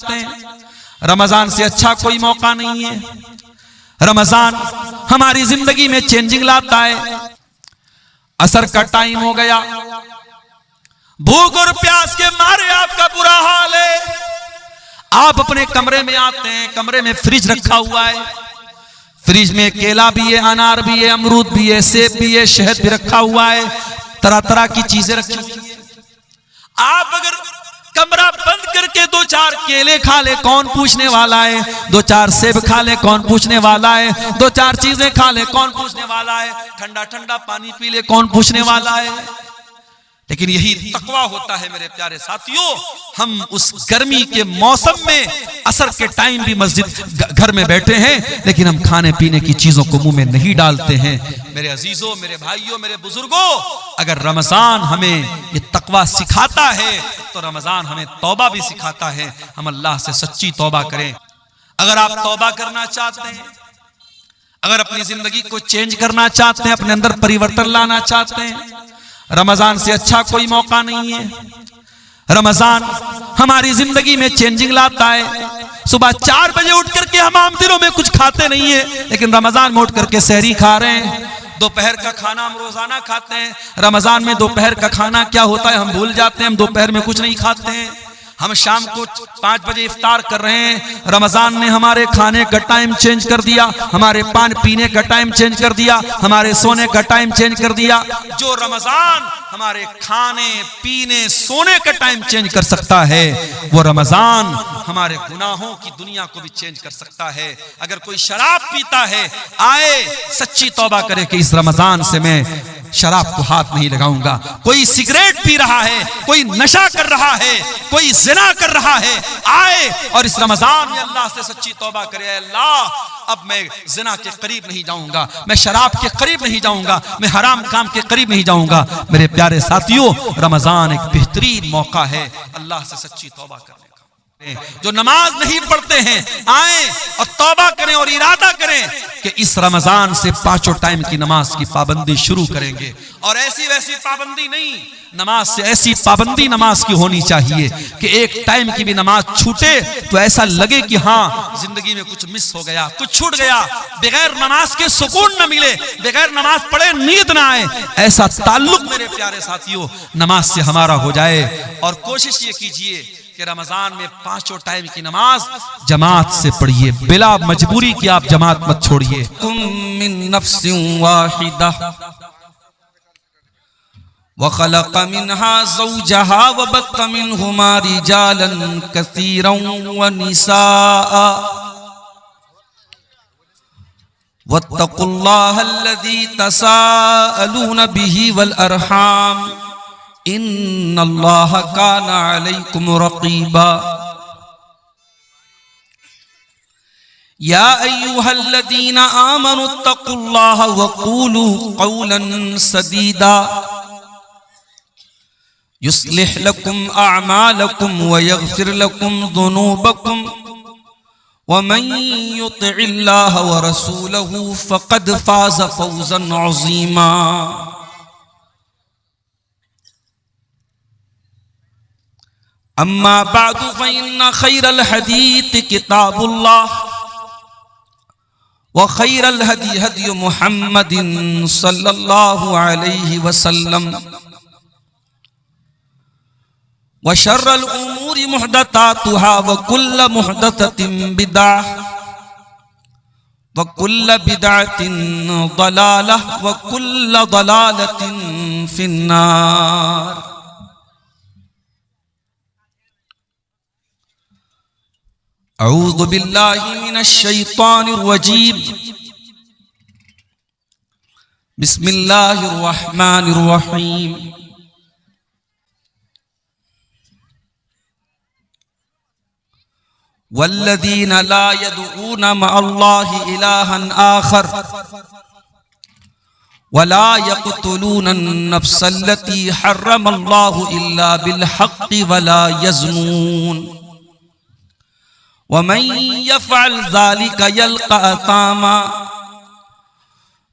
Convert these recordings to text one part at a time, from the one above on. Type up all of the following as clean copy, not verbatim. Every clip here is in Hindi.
चाहते हैं। रमजान से अच्छा कोई मौका नहीं है। रमजान हमारी जिंदगी में चेंजिंग लाता है। असर का टाइम हो गया, भूख और प्यास के मारे आपका बुरा हाल है। आप अपने कमरे में आते हैं, कमरे में फ्रिज रखा हुआ है, फ्रिज में केला भी है, अनार भी है, अमरूद भी है, सेब भी है, शहद भी रखा हुआ है, तरह तरह की चीजें रखी हुई है। आप अगर कमरा बंद करके 2-4 केले खा ले, कौन पूछने वाला है? 2-4 सेब खा ले, कौन पूछने वाला है? 2-4 चीजें खा ले, कौन पूछने वाला है? ठंडा ठंडा पानी पी ले, कौन पूछने वाला है? लेकिन यही तकवा होता है मेरे प्यारे साथियों। हम उस गर्मी के मौसम में असर के टाइम भी मस्जिद घर में बैठे हैं, लेकिन हम खाने पीने की चीजों को मुंह में नहीं डालते हैं। मेरे अजीजों, मेरे भाइयों, मेरे बुजुर्गों, अगर रमजान हमें ये तकवा सिखाता है तो रमजान हमें तौबा भी सिखाता है। हम अल्लाह से सच्ची तौबा करें। अगर आप तौबा करना चाहते हैं, अगर अपनी जिंदगी को चेंज करना चाहते हैं, अपने अंदर परिवर्तन लाना चाहते हैं, रमजान से अच्छा कोई मौका नहीं है। रमजान हमारी जिंदगी में चेंजिंग लाता है। सुबह 4 बजे उठ करके हम आम दिनों में कुछ खाते नहीं है, लेकिन रमजान में उठ करके सहरी खा रहे हैं। दोपहर का खाना हम रोजाना खाते हैं, रमजान में दोपहर का खाना क्या होता है हम भूल जाते हैं। हम दोपहर में कुछ नहीं खाते हैं। हम शाम को 5 बजे इफ्तार कर रहे हैं। रमजान ने हमारे खाने का टाइम चेंज कर दिया, हमारे पान पीने का टाइम चेंज कर दिया, हमारे सोने का टाइम चेंज कर दिया। जो रमजान हमारे खाने पीने सोने का टाइम चेंज कर सकता है, वो रमजान हमारे गुनाहों की दुनिया को भी चेंज कर सकता है। अगर कोई शराब पीता है, आए सच्ची तौबा करे कि इस रमजान से मैं शराब को हाथ नहीं लगाऊंगा। कोई सिगरेट पी रहा है, कोई नशा कर रहा है, कोई जिना कर रहा है, आए और इस रमजान में अल्लाह से सच्ची तौबा करे, अल्लाह अब मैं जिना के करीब नहीं जाऊंगा, मैं शराब के करीब नहीं जाऊंगा, मैं हराम काम के करीब नहीं जाऊंगा। मेरे प्यारे साथियों, रमजान एक बेहतरीन मौका है अल्लाह से सच्ची तौबा करने का। जो नमाज नहीं पढ़ते हैं, आए और तौबा करें और इरादा करें कि इस रमजान से 5 टाइम की नमाज की पाबंदी शुरू करेंगे। और ऐसी वैसी पाबंदी नहीं, नमाज से ऐसी पाबंदी नमाज की होनी चाहिए कि एक टाइम की भी नमाज छूटे तो ऐसा लगे कि हाँ जिंदगी में कुछ मिस हो गया, कुछ छूट गया। बगैर नमाज के सुकून न मिले, बगैर नमाज पढ़े नींद ना आए, ऐसा ताल्लुक मेरे प्यारे साथियों नमाज से हमारा हो जाए। और कोशिश ये कीजिए कि रमजान में 5 टाइम की नमाज जमात से पढ़िए, बिला मजबूरी की आप जमात मत छोड़िए। मिन नफ्सिन वाहिदा व खलक़ मिनहा ज़ौजहा व बत्त मिनहुमा रिजालन कसीरन व निसाअ वत्तक़ुल्लाह अल्लज़ी तसाअलून बिही वल अरहाम इन्नल्लाह काना अलैकुम रक़ीबा। या अय्युहल्लज़ीना आमनुत्तक़ुल्लाह वक़ूलू क़ौलन सदीदा युस्लिह लकुम अअमालकुम व यग़फिर लकुम ज़ुनूबकुम व मन युतिइल्लाह व रसूलहू फ़क़द फ़ाज़ फ़ौज़न अज़ीमा। अम्मा बादु फ़इन्ना खैरल हदीथ किताबुल्लाह व खैरल हदी हदी मुहम्मदिन सल्लल्लाहु अलैहि वसल्लम व शर्रल उमूरि मुहदसातुहा व कुल्ल मुहदसतिन बिदअह व कुल्ल बिदअतिन दलालह व कुल्ल दलालतिन फिन्नार। अऊज़ु बिल्लाहि मिनश शैतानिर रजीम। बिस्मिल्लाहिर रहमानिर रहीम। वल्लज़ीना ला यदऊना मअल्लाहि इलाहन आखर वला यक़्तुलूना अन-नफ्सल्लती हर्रमल्लाहु इल्ला बिल-हक़्क़ि वला यज़्नून वमन यफ़अल ज़ालिका यल्क़ा असामा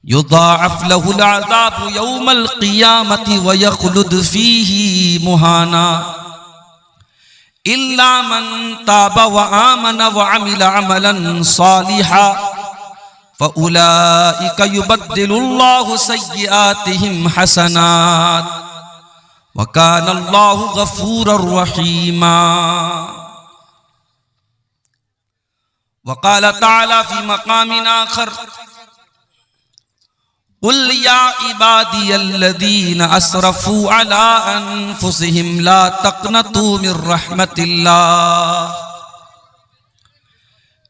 युज़ाअफ़ लहुल अज़ाबु यौमल क़ियामति व यख़्लुद फ़ीही मुहाना। इल्ला मन ताबा व आमन व अमिल अमलन सालिहा फउलाइका युबद्दिलुल्लाहु सय्यिआतिहिम हसनात व कानल्लाहु गफूरर रहीमा। वक़ाल तआला फी मक़ामिन आखर कुल या इबादियल्लज़ीना असरफू अला अनफुसिहिम ला तक़नतू मिर रहमतिल्लाह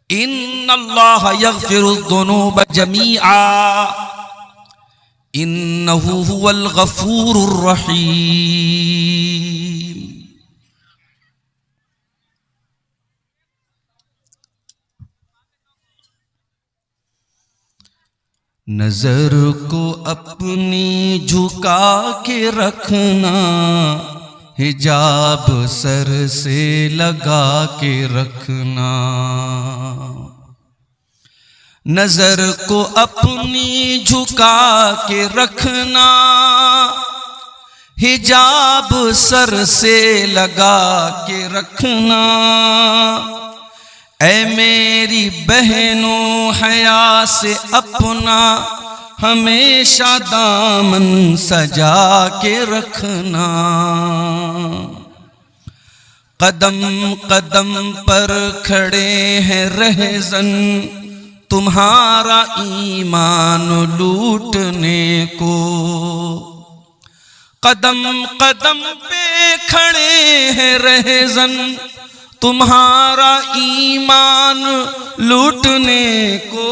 इन्नल्लाह यग़फिरुज़्ज़ुनूब जमीआ इन्नहु हुवल गफूरुर रहीम। नजर को अपनी झुका के रखना, हिजाब सर से लगा के रखना। नजर को अपनी झुका के रखना, हिजाब सर से लगा के रखना। ऐ मेरी बहनों हया से अपना हमेशा दामन सजा के रखना। कदम कदम पर खड़े हैं रहज़न तुम्हारा ईमान लूटने को। कदम कदम पे खड़े हैं रहज़न तुम्हारा ईमान लूटने को।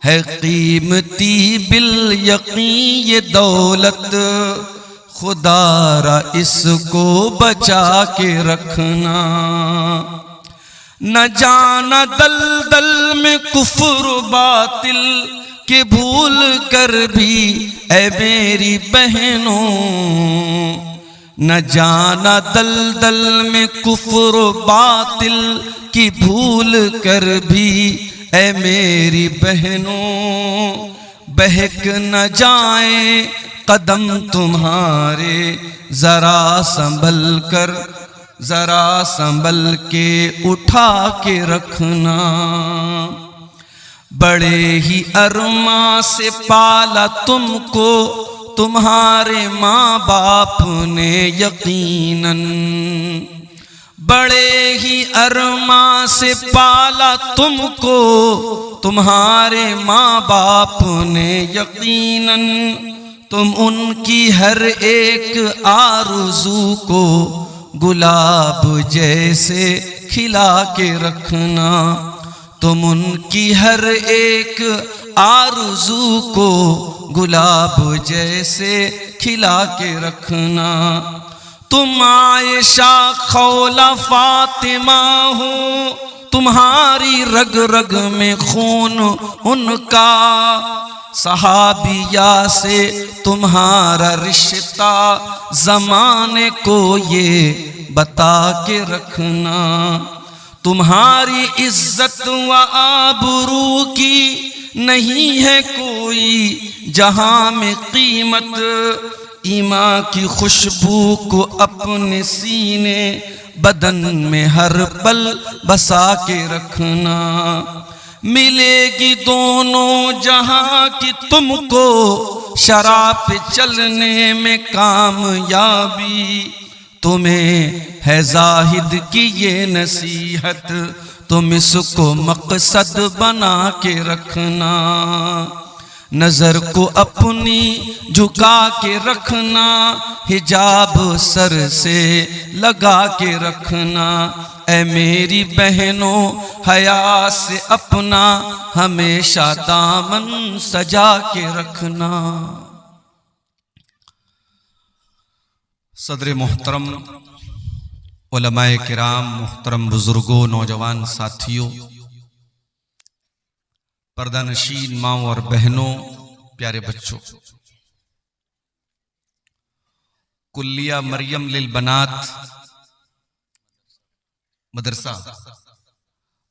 है कीमती बिल यकीन ये दौलत खुदारा इसको बचा के रखना। न जाना दलदल में कुफ्र बातिल के भूल कर भी ऐ मेरी बहनों। न जाना दलदल में कुफ्र बातिल की भूल कर भी ऐ मेरी बहनों। बहक न जाए कदम तुम्हारे जरा संभल के उठा के रखना। बड़े ही अरमा से पाला तुमको तुम्हारे माँ बाप ने यकीनन। बड़े ही अरमा से पाला तुमको तुम्हारे माँ बाप ने यकीनन। तुम उनकी हर एक आरज़ू को गुलाब जैसे खिला के रखना। तुम उनकी हर एक आरज़ू को गुलाब जैसे खिला के रखना। तुम आयशा खौला फातिमा हो तुम्हारी रग रग में खून उनका। सहाबिया से तुम्हारा रिश्ता ज़माने को ये बता के रखना। तुम्हारी इज्जत व आबरू की नहीं है कोई जहां में कीमत। ईमान की खुशबू को अपने सीने बदन में हर पल बसा के रखना। मिलेगी दोनों जहां की तुमको शराब पे चलने में कामयाबी। तुम्हें है जाहिद की ये नसीहत तुम इसको मकसद बना के रखना। नजर को अपनी झुका के रखना, हिजाब सर से लगा के रखना। ऐ मेरी बहनों हया से अपना हमेशा दामन सजा के रखना। सदर मोहतरम, उलमाए किराम, मोहतरम बुजुर्गों, नौजवान साथियों, पर्दानशीन माँ और बहनों, प्यारे बच्चों, कुल्लिया मरियम लिल बनात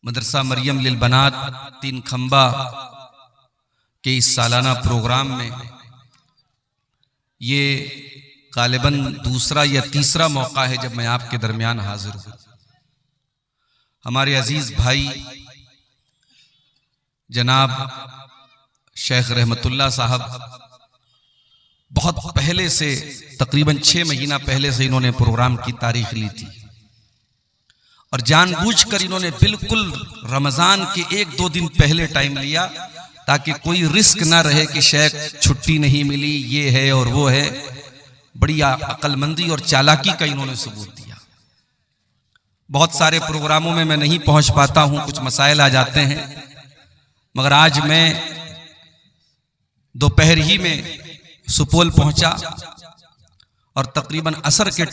मदरसा मरियम लिल बनात 3 खंबा के इस सालाना प्रोग्राम में ये गालिबन दूसरा या तीसरा मौका है जब मैं आपके दरमियान हाजिर हूं। हमारे अजीज भाई जनाब शेख रहमतुल्लाह साहब बहुत पहले से, तकरीबन 6 महीना पहले से इन्होंने प्रोग्राम की तारीख ली थी और जानबूझकर इन्होंने बिल्कुल रमजान के 1-2 दिन पहले टाइम लिया ताकि कोई रिस्क ना रहे कि शेख छुट्टी नहीं मिली, ये है और वो है। बड़ी अक्लमंदी और चालाकी का इन्होंने सबूत दिया। बहुत सारे प्रोग्रामों में मैं नहीं पहुंच पाता हूं, कुछ मसाइल आ जाते हैं, मगर आज मैं दोपहर ही में सुपौल पहुंचा और तकरीबन असर के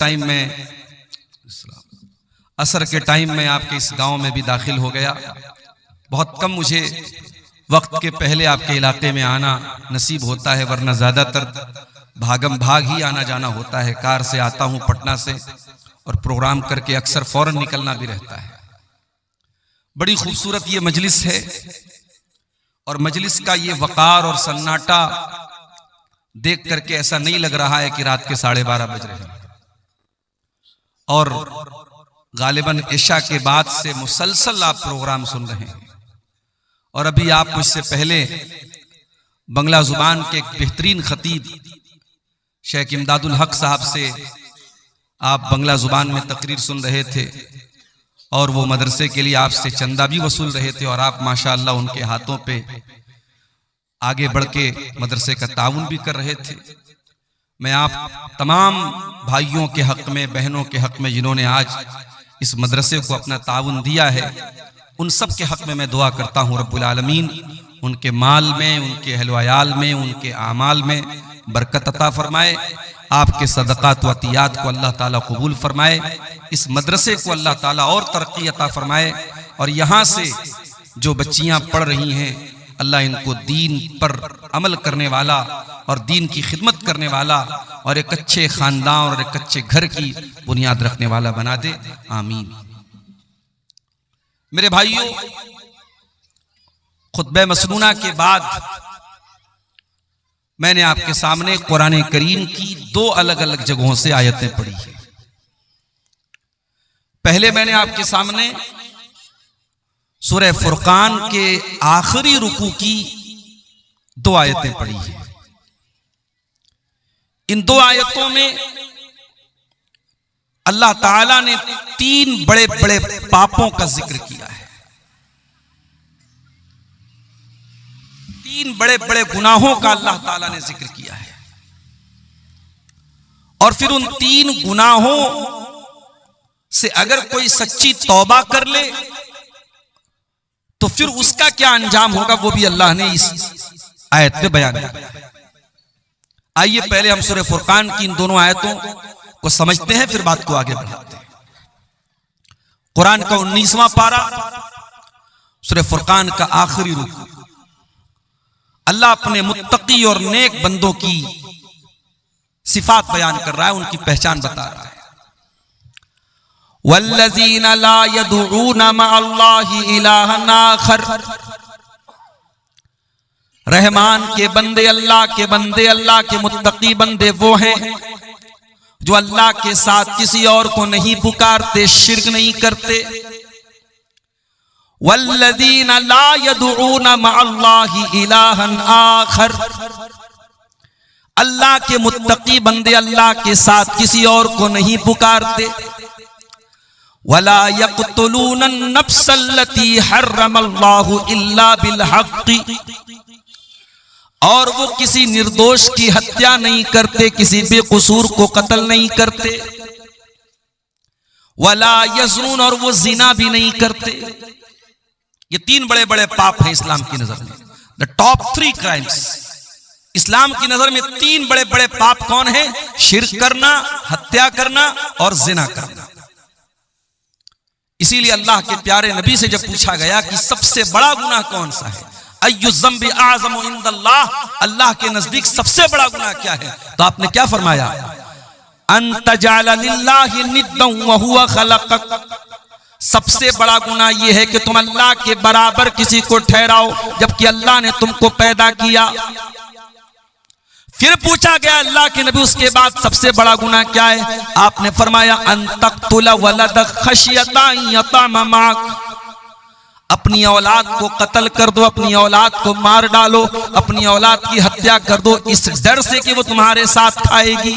टाइम में आपके इस गांव में भी दाखिल हो गया। बहुत कम मुझे वक्त के पहले आपके इलाके में आना नसीब होता है, वरना ज्यादातर भागम भाग ही आना जाना होता है। कार से आता हूं पटना से और प्रोग्राम करके अक्सर फौरन निकलना भी रहता है। बड़ी खूबसूरत ये मजलिस है और मजलिस का ये वकार और सन्नाटा देख करके ऐसा नहीं लग रहा है कि रात के 12:30 बज रहे हैं। और गालिबन इशा के बाद से मुसलसल आप प्रोग्राम सुन रहे हैं और अभी आप मुझसे पहले बंगला जुबान के एक बेहतरीन खतीब शेख इमदादुल हक साहब से आप बंगला जुबान में तकरीर सुन रहे थे और वो मदरसे के लिए आपसे चंदा भी वसूल रहे थे और आप माशाअल्लाह उनके हाथों पे आगे बढ़ के मदरसे का ताउन भी कर रहे थे। मैं आप तमाम भाइयों के हक में, बहनों के हक में जिन्होंने आज इस मदरसे को अपना ताउन दिया है, उन सब के हक में मैं दुआ करता हूँ रब्बुल आलमीन उनके माल में, उनके अहल-व-अयाल में, उनके आमाल में बरकत अता फरमाए। आपके सदक़ात व अतियात को अल्लाह ताला कबूल फरमाए। इस मदरसे को अल्लाह ताला और तरक्की अता फरमाए और यहाँ से जो बच्चियाँ पढ़ रही हैं अल्लाह इनको दीन पर अमल करने वाला और दीन की खिदमत करने वाला और एक अच्छे खानदान और एक अच्छे घर की बुनियाद रखने वाला बना दे, आमीन। मेरे भाइयों, खुतबे मसनूना के बाद मैंने आपके सामने कुरान करीम की 2 अलग अलग जगहों से आयतें पढ़ी है। पहले मैंने आपके सामने सूरह फुरकान के आखिरी रुकू की 2 आयतें पढ़ी है। इन 2 आयतों में अल्लाह ताला ने 3 बड़े बड़े पापों का जिक्र किया है। 3 बड़े बड़े गुनाहों का अल्लाह ताला ने जिक्र किया है और फिर उन 3 गुनाहों से अगर कोई सच्ची तौबा कर ले तो फिर उसका क्या अंजाम होगा वो भी अल्लाह ने इस आयत में बयान किया। आइए पहले हम सूरह फुरकान की इन दोनों आयतों को समझते हैं, फिर बात को आगे बढ़ाते हैं। कुरान का 19वां पारा, सूरह फुरकान का आखिरी रुकू। अल्लाह अपने मुत्तकी और नेक बंदों की सिफात बयान कर रहा है, उनकी पहचान बता रहा है। वल्लज़ीना ला यदऊना मअल्लाहि इलाहन आखर। रहमान के बंदे, अल्लाह के बंदे, अल्लाह के मुत्तकी बंदे वो हैं जो अल्लाह के साथ किसी और को नहीं पुकारते, शिर्क नहीं करते। वल्लज़ीना ला यदऊना मअल्लाहि इलाहन आखर। अल्लाह के मुत्तकी बंदे अल्लाह के साथ किसी और को नहीं पुकारते। वला यक़्तुलून नफ्सल्लती हर्रमल्लाहु इल्ला बिलहक़्क़ि। और वो किसी निर्दोष की हत्या नहीं करते, किसी बेकसूर को कत्ल नहीं करते। वला यज़्नून, और वो जिना भी नहीं करते। ये 3 बड़े बड़े पाप हैं इस्लाम की नजर में। द टॉप 3 क्राइम्स इस्लाम की नजर में 3 बड़े बड़े पाप कौन है? शिर्क करना, हत्या करना और जिना करना। इसीलिए अल्लाह के प्यारे नबी से जब पूछा गया कि सबसे बड़ा गुनाह कौन सा है, अय्यु ज़म्बि आज़मु इंदल्लाह, अल्लाह के नजदीक सबसे बड़ा गुनाह क्या है, तो आपने क्या फरमाया? अन तजअल लिल्लाहि निद्दन व हुवा खलक़क। सबसे बड़ा गुनाह यह है कि तुम अल्लाह के बराबर किसी को ठहराओ जबकि अल्लाह ने तुमको पैदा किया। फिर पूछा गया अल्लाह के नबी उसके बाद सबसे बड़ा गुनाह क्या है? आपने फरमाया अन तक़्तुला वलदक खशियता यतम माक, अपनी औलाद को कत्ल कर दो, अपनी औलाद को मार डालो, अपनी औलाद की हत्या कर दो इस डर से कि वो तुम्हारे साथ खाएगी।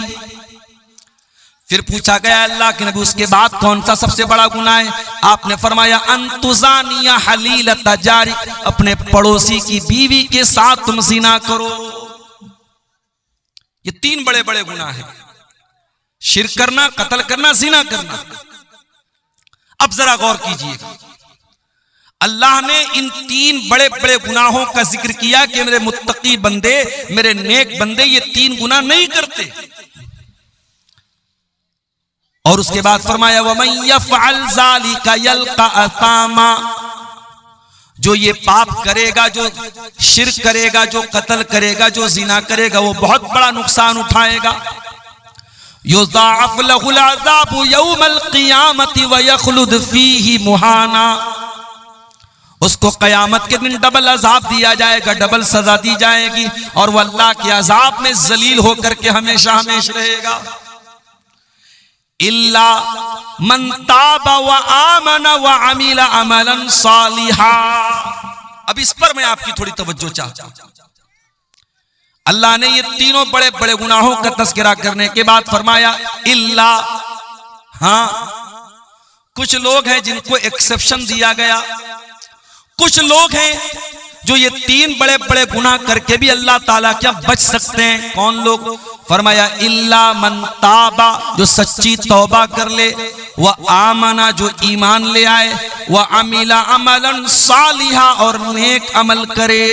फिर पूछा गया अल्लाह के नबी उसके बाद कौन सा सबसे बड़ा गुनाह है? आपने फरमाया अंतुजानिया हलीलता जारी, अपने पड़ोसी की बीवी के साथ तुम ज़िना करो। ये तीन बड़े बड़े गुनाह हैं, शिर्क करना, कत्ल करना, ज़िना करना। अब जरा गौर कीजिएगा, अल्लाह ने इन तीन बड़े बड़े गुनाहों का जिक्र किया कि मेरे मुत्तकी बंदे, मेरे नेक बंदे ये तीन गुनाह नहीं करते। और उसके बाद फरमाया वमन यफ़अल ज़ालिका यल्क़ा असामा, जो ये पाप करेगा, जो शिर्क करेगा, जो कत्ल करेगा, जो ज़िना करेगा, वो बहुत बड़ा नुकसान उठाएगा। युज़ाअफ़ लहुल अज़ाबु यौमल क़ियामति व यख़लुद फ़ीही मुहाना, उसको क़यामत के दिन डबल अज़ाब दिया जाएगा, डबल सजा दी जाएगी और वह अल्लाह के अज़ाब में ज़लील होकर के हमेशा हमेशा रहेगा। इल्ला मन ताबा व आमना व अमिला अमलन सालिहा। अब इस पर मैं आपकी थोड़ी तवज्जो चाहता हूं। अल्लाह ने ये तीनों बड़े बड़े गुनाहों का तज़किरा करने के बाद फरमाया इल्ला, हां कुछ लोग हैं जिनको एक्सेप्शन दिया गया, कुछ लोग हैं जो ये तीन बड़े बड़े गुनाह करके भी अल्लाह ताला क्या बच सकते हैं। कौन लोग? फरमाया इल्ला मन ताबा, जो सच्ची तौबा कर ले, व आमना, जो ईमान ले आए, व अमिला अमलन सालिहा, और नेक अमल करे।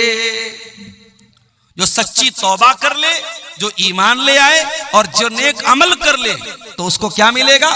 जो सच्ची तौबा कर ले, जो ईमान ले आए और जो नेक अमल कर ले, तो उसको क्या मिलेगा?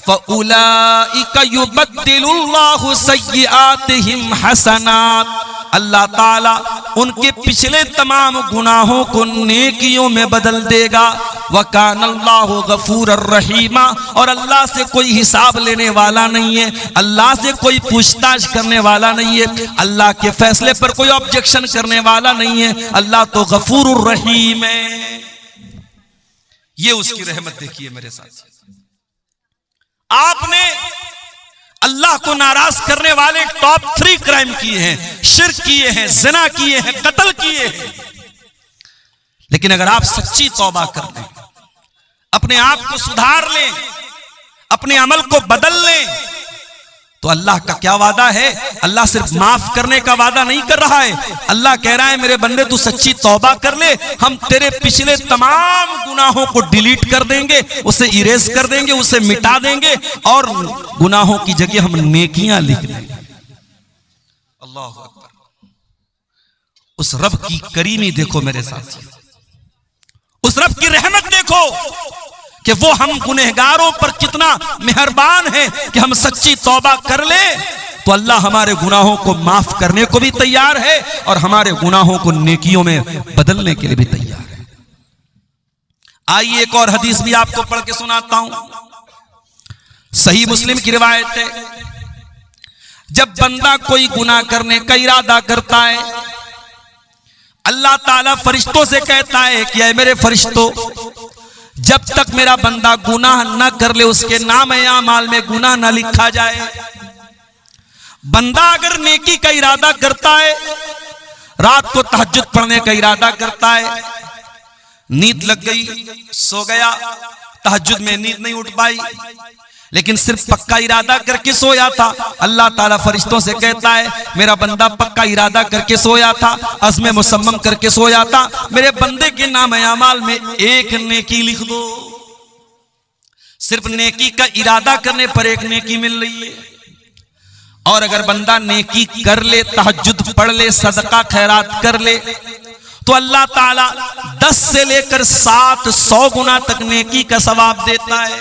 फ़उलाइका युबद्दिलुल्लाहु सय्यिआतिहिम हसनात, अल्लाह ताला उनके पिछले तमाम गुनाहों को नेकियों में बदल देगा। व कानल्लाहु गफूरर रहीमा, और अल्लाह से कोई हिसाब लेने वाला नहीं है, अल्लाह से कोई पूछताछ करने वाला नहीं है, अल्लाह के फैसले पर कोई ऑब्जेक्शन करने वाला नहीं है। अल्लाह तो गफूरुर रहीम है। ये उसकी रहमत देखिए मेरे साथ। आपने अल्लाह को नाराज करने वाले टॉप 3 क्राइम किए हैं, शिर्क किए हैं, ज़िना किए हैं, कत्ल किए हैं। लेकिन अगर आप सच्ची तौबा कर लें, अपने आप को सुधार लें, अपने अमल को बदल लें, तो अल्लाह का क्या वादा है? अल्लाह सिर्फ माफ करने का वादा नहीं कर रहा है, अल्लाह कह रहा है मेरे बंदे तू सच्ची तौबा कर ले, हम तेरे पिछले तमाम गुनाहों को डिलीट कर देंगे, उसे इरेज कर देंगे, उसे मिटा देंगे, और गुनाहों की जगह हम नेकियां लिख देंगे। अल्लाह अकबर। उस रब की करीमी देखो मेरे साथ, उस रब की रहमत देखो कि वो हम गुनहगारों पर कितना मेहरबान है कि हम सच्ची तौबा कर ले तो अल्लाह हमारे गुनाहों को माफ करने को भी तैयार है और हमारे गुनाहों को नेकियों में बदलने के लिए भी तैयार है। आइए एक और हदीस भी आपको पढ़ के सुनाता हूं। सही मुस्लिम की रिवायत है, जब बंदा कोई गुनाह करने का इरादा करता है, अल्लाह ताला फरिश्तों से कहता है कि ऐ मेरे फरिश्तों, जब तक मेरा बंदा गुनाह न कर ले उसके नाम या माल में गुनाह न लिखा जाए। बंदा अगर नेकी का इरादा करता है, रात को तहज्जुद पढ़ने का इरादा करता है, नींद लग गई, सो गया, तहज्जुद में नींद नहीं उठ पाई, लेकिन सिर्फ पक्का इरादा करके सोया था, अल्लाह ताला फरिश्तों से कहता है मेरा बंदा पक्का इरादा करके सोया था, अज़्म मुसम्मम करके सोया था, मेरे बंदे के नाम अमाल में एक नेकी लिख दो। सिर्फ नेकी का इरादा करने पर एक नेकी मिल रही है। और अगर बंदा नेकी कर ले, तहज्जुद पढ़ ले, सदका खैरात कर ले, तो अल्लाह ताला 10 से लेकर 700 गुना तक नेकी का सवाब देता है।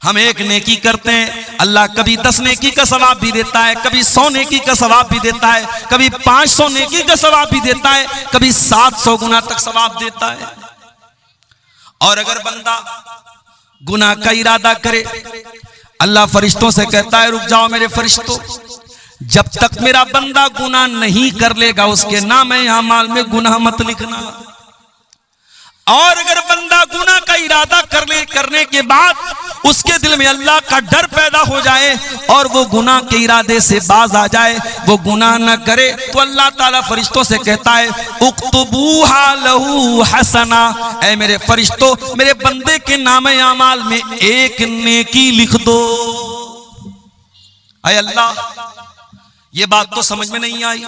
हम एक नेकी करते हैं, अल्लाह कभी 10 नेकी का सवाब भी देता है, कभी 100 नेकी का सवाब भी देता है, कभी 500 नेकी का सवाब भी देता है, कभी 700 गुना तक सवाब देता है। और अगर बंदा गुनाह का इरादा करे, अल्लाह फरिश्तों से कहता है रुक जाओ मेरे फरिश्तों, जब तक मेरा बंदा गुनाह नहीं कर लेगा उसके नाम अमाल में गुनाह मत लिखना। और अगर बंदा गुनाह का इरादा करने के बाद उसके दिल में अल्लाह का डर पैदा हो जाए और वो गुनाह के इरादे से बाज आ जाए, वो गुनाह न करे, तो अल्लाह ताला फरिश्तों से कहता है उक्तबूहा लहू हसना, ऐ मेरे फरिश्तों मेरे बंदे के नामे अमाल में एक नेकी लिख दो। ऐ अल्लाह, ये बात तो समझ में नहीं आई।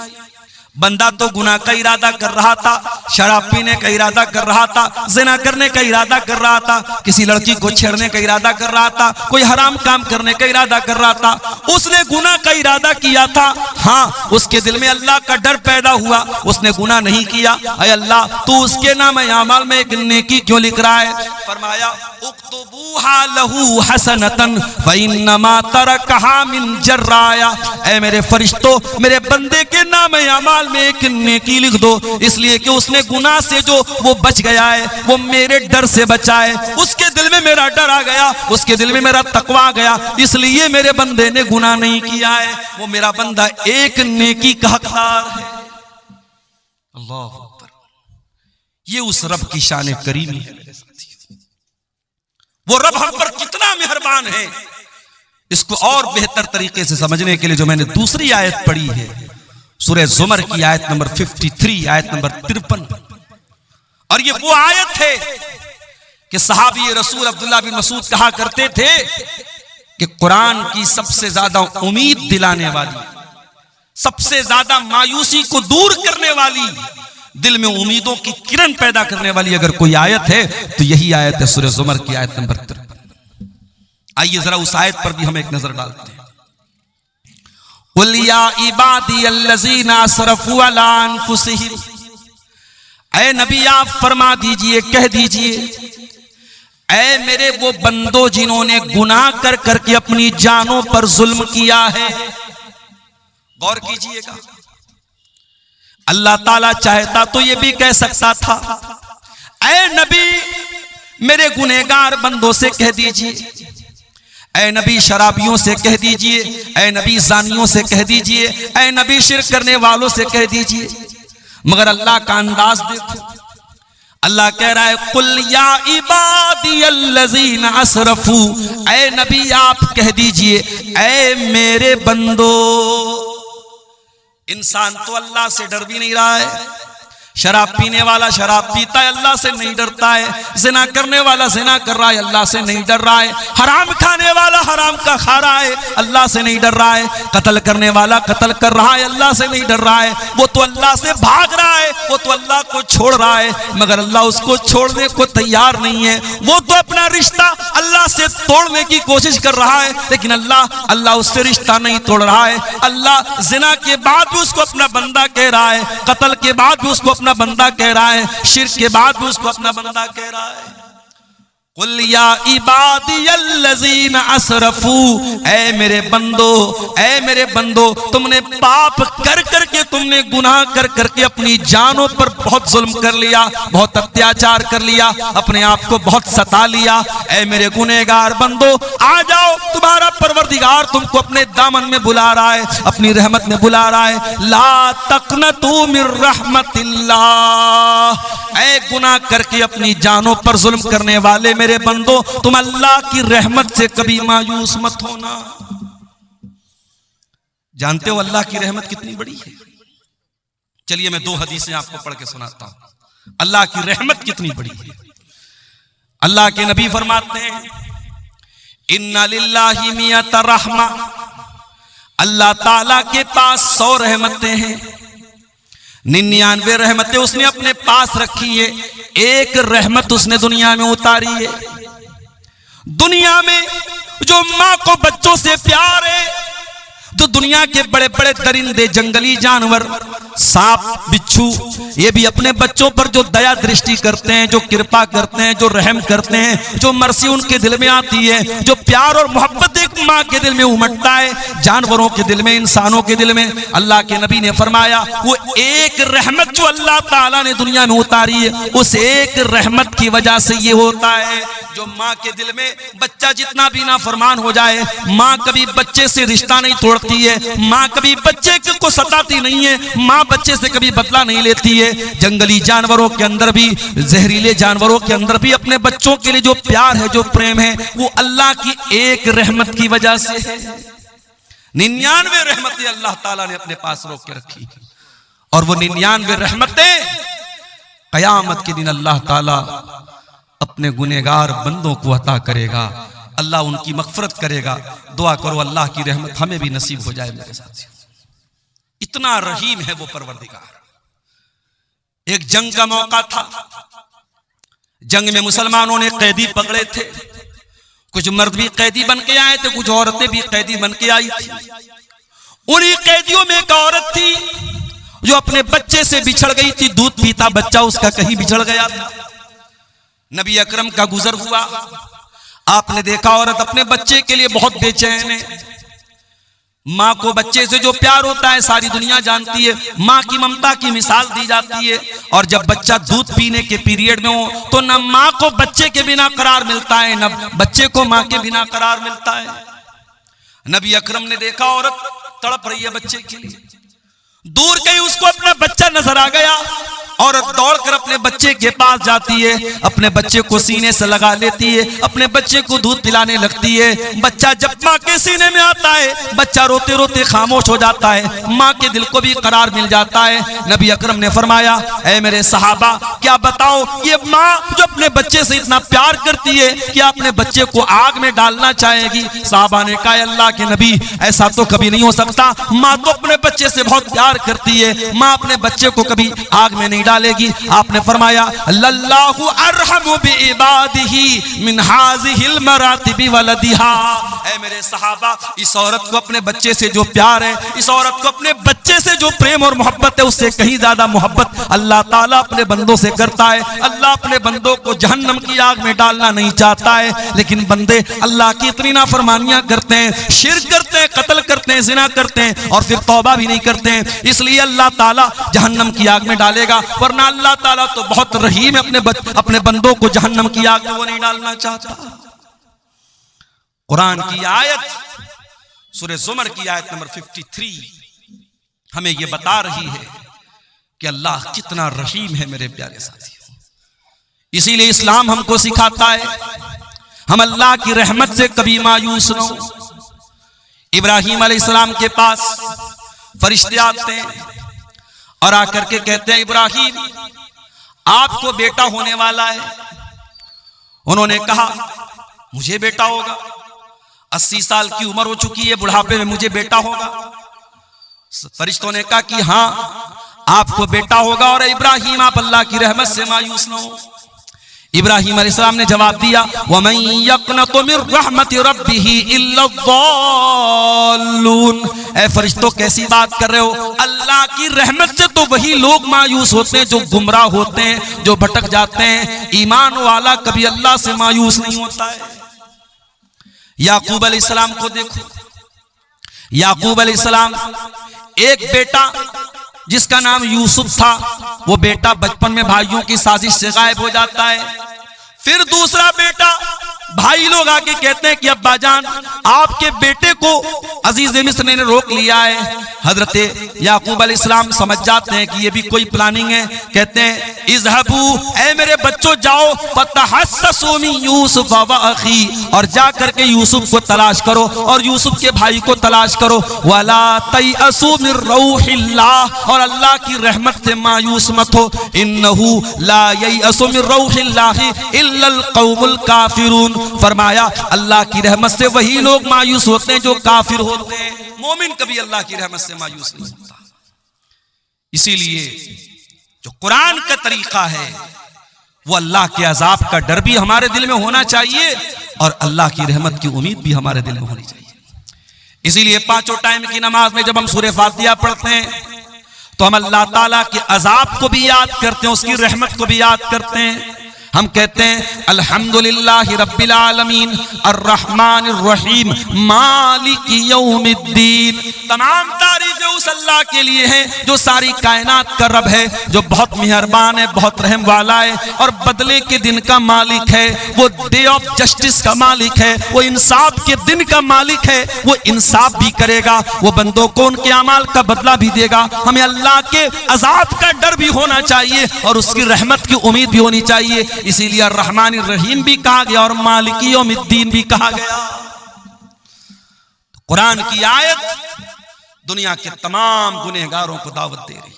बंदा तो गुनाह का इरादा कर रहा था, शराब पीने का इरादा कर रहा था, जिना करने का इरादा कर रहा था, किसी लड़की को छेड़ने का इरादा कर रहा था, कोई हराम काम करने का इरादा कर रहा था, उसने गुनाह का इरादा किया था। हाँ, उसके दिल में अल्लाह का डर पैदा हुआ, उसने गुनाह नहीं किया। ऐ अल्लाह, तू उसके नाम अमाल में एक नेकी क्यों लिख रहा है? फरमाया उक्तबूहा लहू हसनतन फइन्नमा तरकहा मिन जर्राया, ऐ मेरे फरिश्तों मेरे बंदे के नाम अमाल में एक नेकी लिख दो, इसलिए कि उसने गुनाह से जो वो बच गया है, वो मेरे डर से बचा है, उसके दिल में मेरा डर आ गया, उसके दिल में मेरा तकवा आ गया, इसलिए मेरे बंदे ने गुनाह नहीं किया है, वो मेरा बंदा एक नेकी का हकदार है। अल्लाह अकबर, ये उस रब की शान करीमी है। वो रब हम पर कितना मेहरबान है, इसको और बेहतर तरीके से समझने के लिए जो मैंने दूसरी आयत पढ़ी है, सूरह ज़ुमर की आयत नंबर 53, आयत नंबर 53, और ये वो आयत है कि सहाबी रसूल अब्दुल्लाह बिन मसूद कहा करते थे कि कुरान की सबसे ज्यादा उम्मीद दिलाने वाली, सबसे ज्यादा मायूसी को दूर करने वाली, दिल में उम्मीदों की किरण पैदा करने वाली अगर कोई आयत है तो यही आयत है, सूरह ज़ुमर की आयत नंबर 53। आइए जरा उस आयत पर भी हम एक नजर डालते हैं। या इबादी अल्लज़ीना असरफू अला अनफुसिहिम, ऐ नबी आप फरमा दीजिए, कह दीजिए, ऐ मेरे वो बंदो जिन्होंने गुनाह कर करके अपनी जानों पर जुल्म किया है। गौर कीजिएगा, अल्लाह ताला चाहता तो ये भी कह सकता था, ऐ नबी मेरे गुनहगार बंदों से कह दीजिए, ऐ नबी शराबियों से कह दीजिए, ऐ नबी ज़ानियों से कह दीजिए, ऐ नबी शिर्क करने वालों से कह दीजिए, मगर अल्लाह का अंदाज देखो। अल्लाह कह रहा है कुल या इबादी अल्लज़ीना असरफू, ऐ नबी आप कह दीजिए, ऐ मेरे बंदो। इंसान तो अल्लाह से डर भी नहीं रहा है, शराब पीने वाला शराब पीता है, अल्लाह से नहीं डरता है, जिना करने वाला जिना कर रहा है, अल्लाह से नहीं डर रहा है, हराम खाने वाला हराम का खा रहा है, अल्लाह से नहीं डर रहा है, कत्ल करने वाला कत्ल कर रहा है, अल्लाह से नहीं डर रहा है, वो तो अल्लाह से भाग रहा है, वो तो अल्लाह को छोड़ रहा है, मगर अल्लाह उसको छोड़ने को तैयार नहीं है, वो तो अपना रिश्ता अल्लाह से तोड़ने की कोशिश कर रहा है, लेकिन अल्लाह उससे रिश्ता नहीं तोड़ रहा है। अल्लाह जिना के बाद भी उसको अपना बंदा कह रहा है, कत्ल के बाद भी उसको अपना बंदा कह रहा है, शिर्क के बाद भी उसको अपना बंदा कह रहा है। कुल या इबादी अल्लज़ीना असरफू, ऐ मेरे बंदो, ऐ मेरे बंदो, तुमने पाप कर करके, तुमने गुनाह कर करके अपनी जानों पर बहुत जुल्म कर लिया, बहुत अत्याचार कर लिया, अपने आप को बहुत सता लिया। ऐ मेरे गुनहगार बंदो, आ जाओ, तुम्हारा परवरदिगार तुमको अपने दामन में बुला रहा है, अपनी रहमत में बुला रहा है। ला तक़नतू मिर रहमतिल्लाह, ऐ गुनाह करके अपनी जानों पर जुल्म करने वाले मेरे बंदो, तुम अल्लाह की रहमत से कभी मायूस मत होना। जानते हो अल्लाह की रहमत कितनी बड़ी है? चलिए मैं 2 हदीसें आपको पढ़ के सुनाता हूं, अल्लाह की रहमत कितनी बड़ी है। अल्लाह के नबी फरमाते हैं इन्ना लिल्लाहि मियत रहमा, अल्लाह ताला के पास 100 रहमतें हैं, 99 रहमतें उसने अपने पास रखी है, एक रहमत उसने दुनिया में उतारी है। दुनिया में जो माँ को बच्चों से प्यार है, जो दुनिया के बड़े बड़े दरिंदे जंगली जानवर, सांप बिच्छू, ये भी अपने बच्चों पर जो दया दृष्टि करते हैं, जो कृपा करते हैं, जो रहम करते हैं, जो मर्सी उनके दिल में आती है, जो प्यार और मोहब्बत एक माँ के दिल में उमड़ता है, जानवरों के दिल में, इंसानों के दिल में, अल्लाह के नबी ने फरमाया वो एक रहमत जो अल्लाह ताला ने दुनिया में उतारी है, उस एक रहमत की वजह से ये होता है जो माँ के दिल में बच्चा जितना भी नाफरमान हो जाए, माँ कभी बच्चे से रिश्ता नहीं तोड़ती है, माँ कभी बच्चे के को सताती नहीं है, माँ बच्चे से कभी बदला नहीं लेती है। जंगली जानवरों के अंदर भी, जहरीले जानवरों के अंदर भी अपने बच्चों के लिए जो प्यार है, जो प्रेम है, वो अल्लाह की एक रहमत की वजह से है। 99 रहमतें अल्लाह ताला ने अपने पास रोक के रखी, और वो 99 रहमतें कयामत के दिन अल्लाह ताला अपने गुनहगार बंदों को अता करेगा। अल्लाह उनकी मगफरत करेगा। दुआ करो अल्लाह की रहमत हमें भी नसीब हो जाए मेरे साथियों। इतना रहीम है वो परवरदिगार। एक जंग का मौका था, जंग में मुसलमानों ने कैदी पकड़े थे। कुछ मर्द भी कैदी बन के आए थे, कुछ औरतें भी कैदी बन के आई थी। उन्हीं कैदियों में एक औरत थी जो अपने बच्चे से बिछड़ गई थी। दूध पीता बच्चा उसका कहीं बिछड़ गया था। नबी अकरम का गुजर हुआ, आपने देखा औरत अपने बच्चे के लिए बहुत बेचैन है। माँ को बच्चे से जो प्यार होता है सारी दुनिया जानती है। माँ की ममता की मिसाल दी जाती है। और जब बच्चा दूध पीने के पीरियड में हो तो न माँ को बच्चे के बिना करार मिलता है, न बच्चे को माँ के बिना करार मिलता है। नबी अकरम ने देखा औरत तड़प रही है बच्चे के लिए। दूर कहीं उसको अपना बच्चा नजर आ गया। औरत दौड़कर अपने बच्चे के पास जाती है, अपने बच्चे को सीने से लगा लेती है, अपने बच्चे को दूध पिलाने लगती है। बच्चा जब माँ के सीने में आता है, बच्चा रोते रोते खामोश हो जाता है। माँ के दिल को भी करार मिल जाता है। नबी अकरम ने फरमाया, ऐ मेरे सहाबा, क्या बताओ ये माँ जो अपने बच्चे से इतना प्यार करती है, क्या अपने बच्चे को आग में डालना चाहेगी? सहाबा ने कहा, अल्लाह के नबी, ऐसा तो कभी नहीं हो सकता। माँ तो अपने बच्चे से बहुत प्यार करती है, माँ अपने बच्चे को कभी आग में नहीं डालेगी। आपने फरमाया, लल्लाहु अरहमु बिइबादिही मिन हाज़िहिल मरातिबि वलदिहा। ऐ मेरे सहाबा, इस औरत को अपने बच्चे से जो प्यार है, इस औरत को अपने बच्चे से जो प्रेम और मोहब्बत है, उससे कहीं ज्यादा मोहब्बत अल्लाह ताला अपने बंदों से करता है। अल्लाह अपने बंदों को जहन्नम की आग में डालना नहीं चाहता है, लेकिन बंदे अल्लाह की इतनी नाफरमानियां करते हैं, शिर्क करते हैं, कत्ल करते हैं, जिना करते हैं और फिर तौबा भी नहीं करते हैं। इसलिए अल्लाह ताला जहन्नम की आग में डालेगा। वरना अल्लाह ताला तो बहुत रहीम है, अपने बंदों को जहन्नम की आग में वो नहीं डालना चाहता। कुरान की आयत सूरह ज़ुमर की आयत नंबर 53 हमें यह बता रही है कि अल्लाह कितना रहीम है मेरे प्यारे साथियों। इसीलिए इस्लाम हमको सिखाता है हम अल्लाह की रहमत से कभी मायूस न हो। इब्राहिम अलैहिस्सलाम के पास फरिश्ते आते हैं और आकर के कहते हैं, इब्राहिम आपको बेटा होने वाला है। उन्होंने कहा, मुझे बेटा होगा? 80 साल की उम्र हो चुकी है, बुढ़ापे में मुझे बेटा होगा? फरिश्तों ने कहा कि हाँ आपको बेटा होगा। और इब्राहिम आप अल्लाह की रहमत से मायूस न हो। इब्राहिम अलैहिस्सलाम ने जवाब दिया, वमन यक़नतु मिन रहमति रब्बिही इल्ला ज़ाल्लून। ऐ फरिश्तों, कैसी बात कर रहे हो? अल्लाह की रहमत से तो वही लोग मायूस होते हैं जो गुमराह होते हैं, जो भटक जाते हैं। ईमान वाला कभी अल्लाह से मायूस नहीं होता है। याकूब अलैहिस्सलाम को देखो। याकूब अलैहिस्सलाम एक बेटा जिसका नाम यूसुफ था, वो बेटा बचपन में भाइयों की साजिश से गायब हो जाता है। फिर दूसरा बेटा, भाई लोग आके कहते हैं कि अब्बाजान आपके बेटे को अजीज मिस्र ने रोक लिया है। हजरत याकूब अलैहिस्सलाम समझ जाते हैं कि ये भी कोई प्लानिंग है। कहते हैं, इज़हबू, ऐ मेरे बच्चों जाओ, फतहस्ससू मिन यूसुफ व अखी, और जा करके यूसुफ को तलाश करो और यूसुफ के भाई को तलाश करो। वला तयअसू मिन रौहिल्लाह, और अल्लाह की रहमत से मायूस मत हो। इन्नहू ला ययअसू मिन रौहिल्लाहि इल्लल कौमुल काफिरून। फरमाया, अल्लाह की रहमत से वही लोग मायूस होते हैं जो काफिर होते हैं। मोमिन कभी अल्लाह की रहमत से मायूस नहीं होता। इसीलिए जो कुरान का तरीका है वो अल्लाह के अजाब का डर भी हमारे दिल में होना चाहिए और अल्लाह की रहमत की उम्मीद भी हमारे दिल में होनी चाहिए। इसीलिए पांचों टाइम की नमाज में जब हम सूरह फातिहा पढ़ते हैं तो हम अल्लाह ताला के अजाब को भी याद करते हैं, उसकी रहमत को भी याद करते हैं। हम कहते हैं, अल्हम्दुलिल्लाहि रब्बिल आलमीन अर्रहमानिर रहीम मालिक यौमिद्दीन। तमाम तारीफें उस अल्लाह के लिए हैं जो सारी कायनात का रब है, जो बहुत मेहरबान है, बहुत रहम वाला है और बदले के दिन का मालिक है। वो डे ऑफ जस्टिस का मालिक है, वो इंसाफ के दिन का मालिक है। वो इंसाफ भी करेगा, वो बंदों को उनके अमाल का बदला भी देगा। हमें अल्लाह के अजाब का डर भी होना चाहिए और उसकी रहमत की उम्मीद भी होनी चाहिए। इसीलिए रहमान रहीम भी कहा गया और मालिकी यौमिद्दीन भी कहा गया। कुरान की आयत दुनिया के तमाम गुनहगारों को दावत दे रही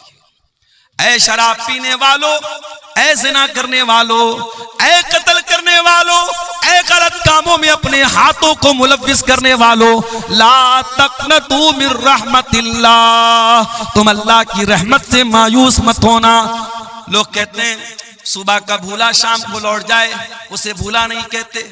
है। ऐ शराब पीने वालों, ऐ जिना करने वालों, ऐ कत्ल करने वालों, ऐ गलत कामों में अपने हाथों को मुलव्विस करने वालों, ला तक़नतू मिन रहमतिल्लाह, तुम अल्लाह की रहमत से मायूस मत होना। लोग कहते हैं सुबह का भूला शाम को लौट जाए, उसे भूला नहीं कहते,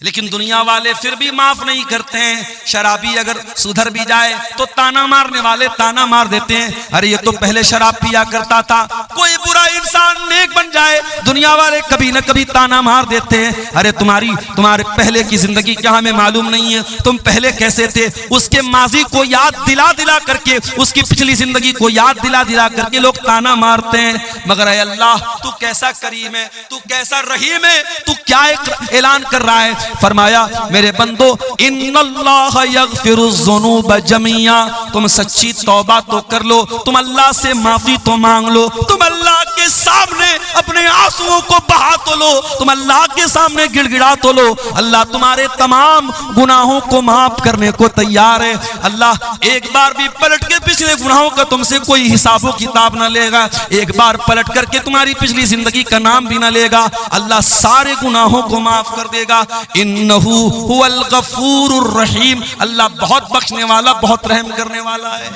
लेकिन दुनिया वाले फिर भी माफ नहीं करते हैं। शराबी अगर सुधर भी जाए तो ताना मारने वाले ताना मार देते हैं, अरे ये तो पहले शराब पिया करता था। कोई बुरा इंसान नेक बन जाए, दुनिया वाले कभी न कभी ताना मार देते हैं, अरे तुम्हारे पहले की जिंदगी क्या हमें मालूम नहीं है, तुम पहले कैसे थे। उसके माजी को याद दिला दिला करके, उसकी पिछली जिंदगी को याद दिला दिला करके लोग ताना मारते हैं। मगर ऐ अल्लाह, तू कैसा करीम है, तू कैसा रहीम है, तू क्या ऐलान कर रहा है। फरमाया मेरे बंदो, इन्नल्लाह यगफिरुज़्ज़ुनूब जमीआ, तुम सच्ची तौबा तो कर लो, तुम अल्लाह से माफी तो मांग लो, तुम अल्लाह के सामने अपने आंसुओं को बहा तो लो, तुम अल्लाह के सामने गिड़गिड़ा तो लो। अल्लाह तुम्हारे तमाम गुनाहों को माफ करने को तैयार है। अल्लाह एक बार भी पलट के पिछले गुनाहों का तुमसे कोई हिसाबो किताब ना लेगा, एक बार पलट करके तुम्हारी पिछली जिंदगी का नाम भी ना लेगा। अल्लाह सारे गुनाहों को माफ कर देगा। इन्नहु हुवल गफूरुर रहीम, अल्लाह बहुत बख्शने वाला, बहुत रहम करने वाला है।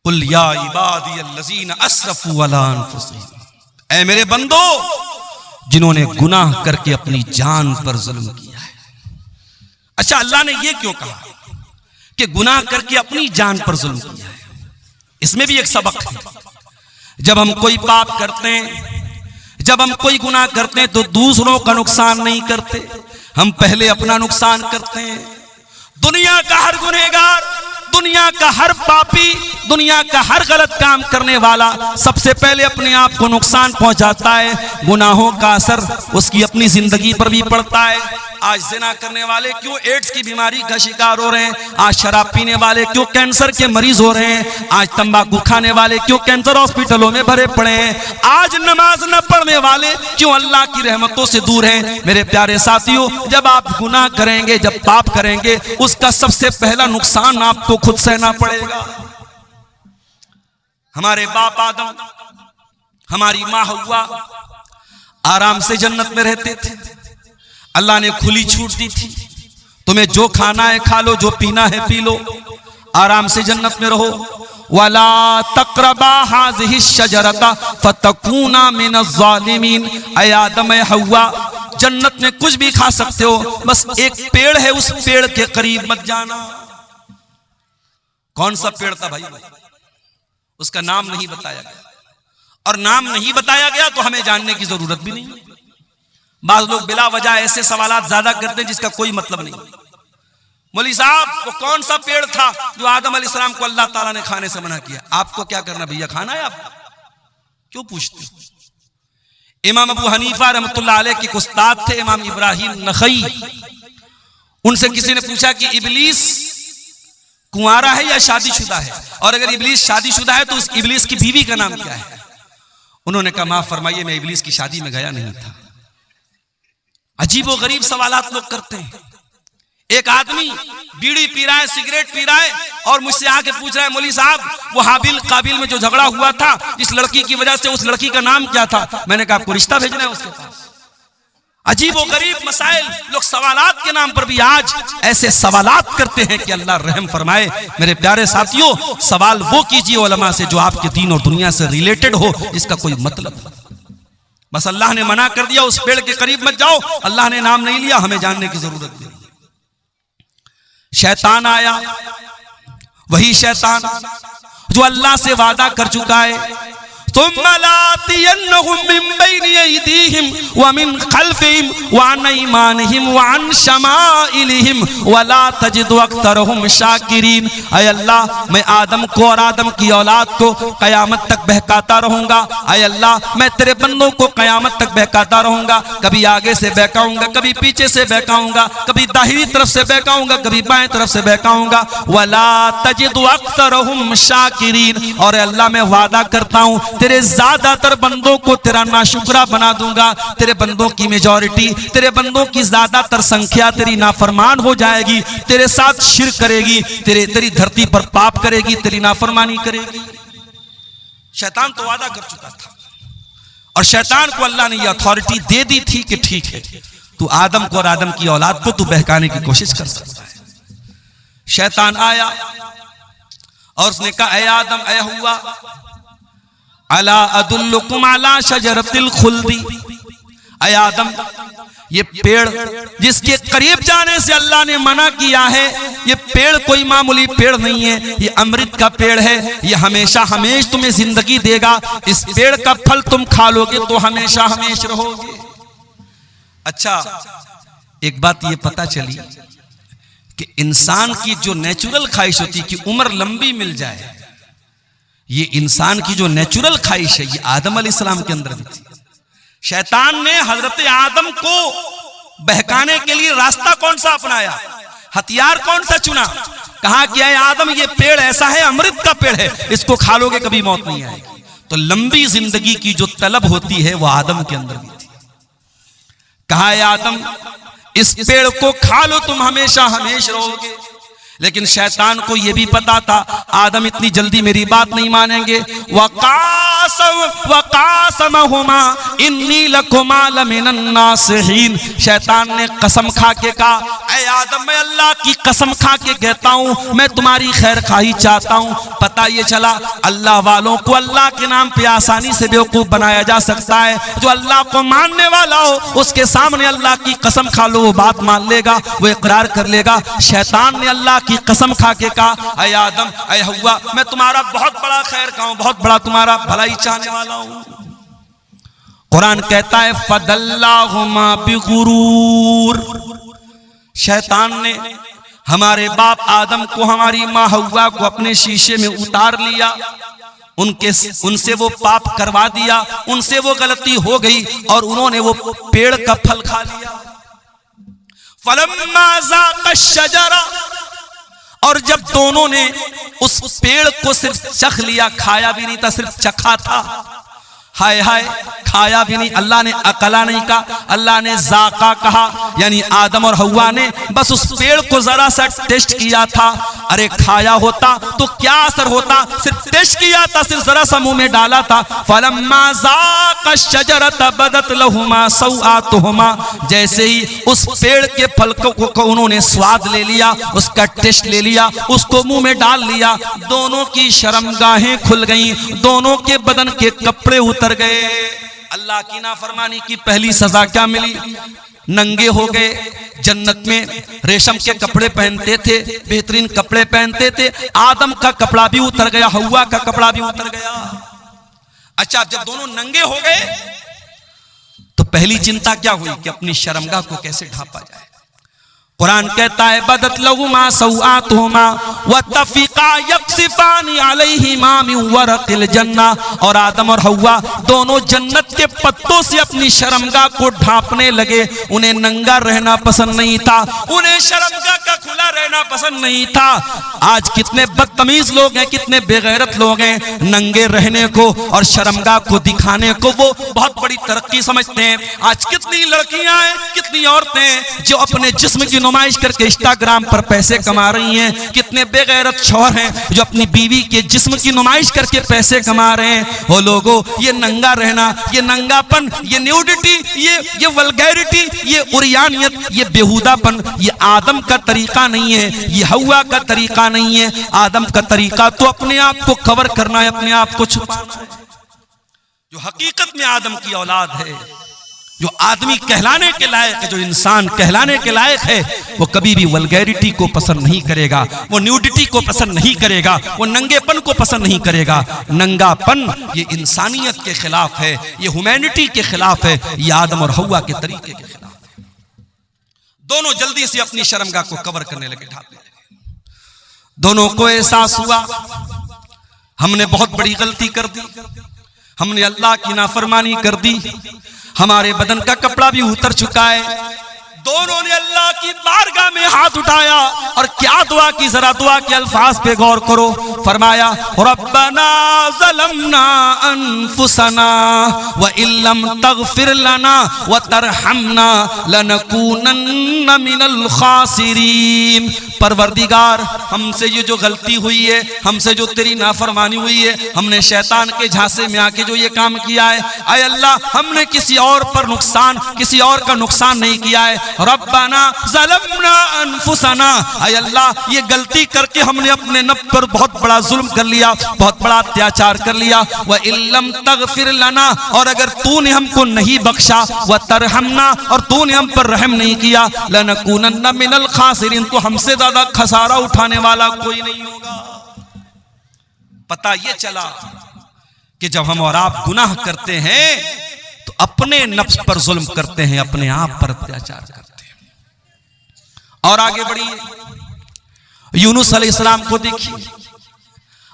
कुल या इबादियल्लज़ीना अस्रफू अला अनफुसिहिम, ऐ मेरे बंदो जिन्होंने गुनाह करके अपनी जान पर जुल्म किया है। अच्छा, अल्लाह ने यह क्यों कहा कि गुनाह करके अपनी जान पर जुल्म किया है? इसमें भी एक सबक है। जब हम कोई पाप करते हैं, जब हम कोई गुनाह करते हैं तो दूसरों का नुकसान नहीं करते, हम पहले अपना नुकसान करते हैं। दुनिया का हर गुनहगार, दुनिया का हर पापी, दुनिया का हर गलत काम करने वाला सबसे पहले अपने आप को नुकसान पहुंचाता है। गुनाहों का असर उसकी अपनी जिंदगी पर भी पड़ता है। आज जिना करने वाले क्यों एड्स की बीमारी का शिकार हो रहे हैं, आज शराब पीने वाले क्यों कैंसर के मरीज हो रहे हैं, आज तंबाकू खाने वाले क्यों कैंसर हॉस्पिटलों में भरे पड़े हैं, आज नमाज न पढ़ने वाले क्यों अल्लाह की रहमतों से दूर हैं। मेरे प्यारे साथियों, जब आप गुनाह करेंगे, जब पाप करेंगे, उसका सबसे पहला नुकसान आपको खुद सहना पड़ेगा। हमारे बाप आदम, हमारी माँ हव्वा आराम से जन्नत में रहते थे। अल्लाह ने खुली छूट दी थी, तुम्हें जो खाना है खा लो, जो पीना है पी लो, आराम से जन्नत में रहो। वला तक़रबा हाज़िहि शजरता फतकूना मिनज़्ज़ालिमीन, ऐ आदम, ऐ हव्वा, जन्नत में कुछ भी खा सकते हो, बस एक पेड़ है, उस पेड़ के करीब मत जाना। कौन सा पेड़ था भाई? उसका नाम नहीं बताया गया, और नाम नहीं बताया गया तो हमें जानने की जरूरत भी नहीं। बाज लोग बिला वजह ऐसे सवालात ज्यादा करते हैं जिसका कोई मतलब नहीं। मौलवी साहब, वो कौन सा पेड़ था जो आदम अलैहिस्सलाम को अल्लाह ताला ने खाने से मना किया? आपको क्या करना भैया, खाना है आप, क्यों पूछते? इमाम अबू हनीफा रहमतुल्लाह अलैह के उस्ताद थे इमाम इब्राहिम नखई। उनसे किसी ने पूछा कि इबलीस कुंवारा है या शादीशुदा है, और अगर इबलीस शादीशुदा है तो उस इबलीस की बीवी का नाम क्या है? उन्होंने कहा माफ फरमाइए, मैं इबलीस की शादी में गया नहीं था। अजीबो गरीब सवालात लोग करते हैं। एक आदमी बीड़ी पी रहा है, सिगरेट पी रहा है, और मुझसे आके पूछ रहा है मौलवी साहब, वो हाबिल काबिल में जो झगड़ा हुआ था इस लड़की की वजह से, उस लड़की का नाम क्या था? मैंने कहा आपको रिश्ता भेजना है उसके पास। अजीबो गरीब मसाइल, लोग सवालात के नाम पर भी आज ऐसे सवालात करते हैं कि अल्लाह रहम फरमाए। मेरे प्यारे साथियों, सवाल वो कीजिए उलमा से जो आपके दीन और दुनिया से रिलेटेड हो, इसका कोई मतलब। बस अल्लाह ने मना कर दिया उस पेड़ के करीब मत जाओ, अल्लाह ने नाम नहीं लिया, हमें जानने की जरूरत नहीं। शैतान आया, वही शैतान जो अल्लाह से वादा कर चुका है, सुम्मा लातियन्नहुम मिन बैनि अयदीहिम व मिन खल्फिहिम व अन ऐमानिहिम व अन शमाइलिहिम व ला तजिदु अक्सरहुम शाकिरीन। ऐ अल्लाह, मैं आदम को और आदम की औलाद को कयामत तक बहकाता रहूंगा। ऐ अल्लाह, मैं तेरे बंदों को कयामत तक बहकाता रहूंगा। कभी आगे से बहकाऊंगा, कभी पीछे से बहकाऊंगा, कभी दाहिनी तरफ से बहकाऊंगा, कभी बाएं तरफ से बहकाऊंगा। वला तजिदु अक्सरहुम शाकिरीन। और अल्लाह, मैं वादा करता हूं तेरे ज्यादातर बंदों को तेरा नाशुक्रा बना दूंगा। तेरे बंदों की मेजॉरिटी, तेरे बंदों की ज्यादातर संख्या तेरी नाफरमान हो जाएगी, तेरे साथ शिर्क करेगी, तेरी धरती पर पाप करेगी, तेरी नाफरमानी करेगी। शैतान तो वादा कर चुका था और शैतान को अल्लाह ने यह अथॉरिटी दे दी थी कि ठीक है, तू आदम को और आदम की औलाद को तू बहकाने की कोशिश कर सकता है। शैतान आया और उसने कहा, ऐ आदम, ऐ हुआ, अला अदुल्लुकुम अला शजरतिल खुल्दी। ऐ आदम, ये पेड़ जिसके करीब जाने से अल्लाह ने मना किया है, ये पेड़ कोई मामूली पेड़ नहीं है, ये अमृत का पेड़ है, ये हमेशा हमेश तुम्हें जिंदगी देगा। इस पेड़ का फल तुम खा लोगे तो हमेशा हमेश रहोगे। अच्छा, एक बात ये पता चली कि इंसान की जो नेचुरल ख्वाहिश होती है कि उम्र लंबी मिल जाए, ये इंसान की जो नेचुरल ख्वाहिश है, ये आदम अलैहिस्सलाम के अंदर भी थी। शैतान ने हजरत आदम को बहकाने के लिए रास्ता कौन सा अपनाया, हथियार कौन सा चुना? कहा कि ऐ आदम, ये पेड़ ऐसा है, अमृत का पेड़ है, इसको खा लोगे कभी मौत नहीं आएगी। तो लंबी जिंदगी की जो तलब होती है वो आदम के अंदर भी थी। कहा, ऐ आदम, इस पेड़ को खा लो, तुम हमेशा हमेश रहोगे। लेकिन शैतान को यह भी पता था आदम इतनी जल्दी मेरी बात नहीं मानेंगे। वकासमहुमा इन्नी लकुमा लमिनन नासिहीन। शैतान ने कसम खा के कहा, ऐ आदम, मैं अल्लाह की कसम खा के कहता हूं, मैं तुम्हारी खैर खाही चाहता हूं। पता ये चला अल्लाह वालों को अल्लाह के नाम पे आसानी से बेवकूफ बनाया जा सकता है। जो अल्लाह को मानने वाला हो उसके सामने अल्लाह की कसम खा लो, वो बात मान लेगा, वो इकरार कर लेगा। शैतान ने अल्लाह की कसम खा के कहा, ऐ आदम, ऐ हव्वा, मैं तुम्हारा बहुत बड़ा खैर का हूं, बहुत बड़ा तुम्हारा भलाई चाहने वाला हूं। कुरान कहता है, फदल्लाहुमा बिगुरूर। शैतान ने हमारे बाप आदम को, हमारी माँ हव्वा को अपने शीशे में उतार लिया, उनसे वो पाप करवा दिया, उनसे वो गलती हो गई और उन्होंने वो पेड़ का फल खा लिया। फलम्मा ज़ाक़ा शजरा, और जब दोनों ने उस पेड़ को सिर्फ चख लिया, खाया भी नहीं था, सिर्फ चखा था। हाय हाय, खाया भी नहीं, अल्लाह ने अकला नहीं कहा, अल्लाह ने जाका कहा, यानी आदम और हव्वा ने बस उस पेड़ को जरा सा टेस्ट किया था। अरे खाया होता तो क्या असर होता, सिर्फ टेस्ट किया था, सिर्फ जरा सा मुंह में डाला था। फलम्मा ज़ाक़ा शजरत बदत लहुमा सौआतुहुमा, जैसे ही उस पेड़ के फल को उन्होंने स्वाद ले लिया, उसका टेस्ट ले लिया, उसको मुंह में डाल लिया, दोनों की शर्मगाहें खुल गईं, दोनों के बदन के कपड़े उतर गए। अल्लाह की नाफरमानी की पहली सजा क्या मिली? नंगे हो गए। जन्नत में रेशम के कपड़े पहनते थे, बेहतरीन कपड़े पहनते थे, आदम का कपड़ा भी उतर गया, हव्वा का कपड़ा भी उतर गया। अच्छा, जब दोनों नंगे हो गए तो पहली चिंता क्या हुई कि अपनी शर्मगाह को कैसे ढांपा जाए। कुरान कहता है, बदत लहुमा सौआतुहुमा व तफिका यक्सिफानी अलैहिमा मिन वरक़िल जन्ना। और आदम और हव्वा दोनों जन्नत के पत्तों से अपनी शर्मगाह को ढांपने लगे। उन्हें नंगा रहना पसंद नहीं था, उन्हें शर्मगाह का खुला रहना पसंद नहीं था। आज कितने बदतमीज लोग हैं, कितने बेगैरत लोग हैं, नंगे रहने को और शर्मगाह को दिखाने को वो बहुत बड़ी तरक्की समझते हैं। आज कितनी लड़कियां हैं, कितनी औरतें हैं जो अपने जिस्म की नुमाइश करके इंस्टाग्राम पर पैसे कमा रही हैं। कितने बेगैरत शौहर हैं जो अपनी बीवी के जिस्म की नुमाइश करके पैसे कमा रहे हैं। वो लोगों, ये नंगा रहना, ये नंगापन, ये न्यूडिटी, ये वल्गैरिटी, ये उरियानियत, ये बेहुदापन, ये आदम का तरीका नहीं है, ये हव्वा का तरीका नहीं है। आदम का तरीका तो अपने आप को कवर करना है, अपने आप को छुपाना है। जो हकीकत में आदम की औलाद है, जो आदमी कहलाने के लायक है, जो इंसान कहलाने के लायक है, वो कभी भी वल्गैरिटी को पसंद नहीं करेगा, वो न्यूडिटी को पसंद नहीं करेगा, वो नंगेपन को पसंद नहीं करेगा। नंगापन ये इंसानियत के खिलाफ है, ये ह्यूमैनिटी के खिलाफ है, ये आदम और हव्वा के तरीके के खिलाफ है। दोनों जल्दी से अपनी शर्मगाह को कवर करने लगे, ढांपने लगे। दोनों को एहसास हुआ हमने बहुत बड़ी गलती कर दी, हमने अल्लाह की नाफरमानी कर दी, हमारे बदन का कपड़ा भी उतर चुका है। दोनों ने अल्लाह की बारगाह में हाथ उठाया और क्या दुआ की, जरा दुआ के अल्फाज पे गौर करो। फरमाया रब्बना ज़लमना अनफुसना व इल्लम तगफिर लना व तरहमना लनकूनन्ना मिनल खासिरीन। परवरदिगार, हमसे ये जो गलती हुई है, हमसे जो तेरी नाफरमानी हुई है, हमने शैतान के झांसे में आके जो ये काम किया है, आय अल्लाह हमने किसी और पर नुकसान, किसी और का नुकसान नहीं किया है। रब्बाना ज़लमना अनफुसना, आय अल्लाह ये गलती करके हमने अपने नफ्स पर बहुत बड़ा जुल्म कर लिया, बहुत बड़ा अत्याचार कर लिया। व इल्लम तगफिर लना, और अगर तूने हमको नहीं बख्शा, व तरहमना, और तूने हम पर रहम नहीं किया, लनकूनन्ना मिनल खासिरीन, तो हमसे ज्यादा खसारा उठाने वाला कोई नहीं होगा। पता ये चला कि जब हम और आप गुनाह करते हैं तो अपने नफ्स पर जुल्म करते हैं, अपने आप पर अत्याचार करते हैं। और आगे बढ़िए, यूनुस अलैहिस्सलाम को देखिए,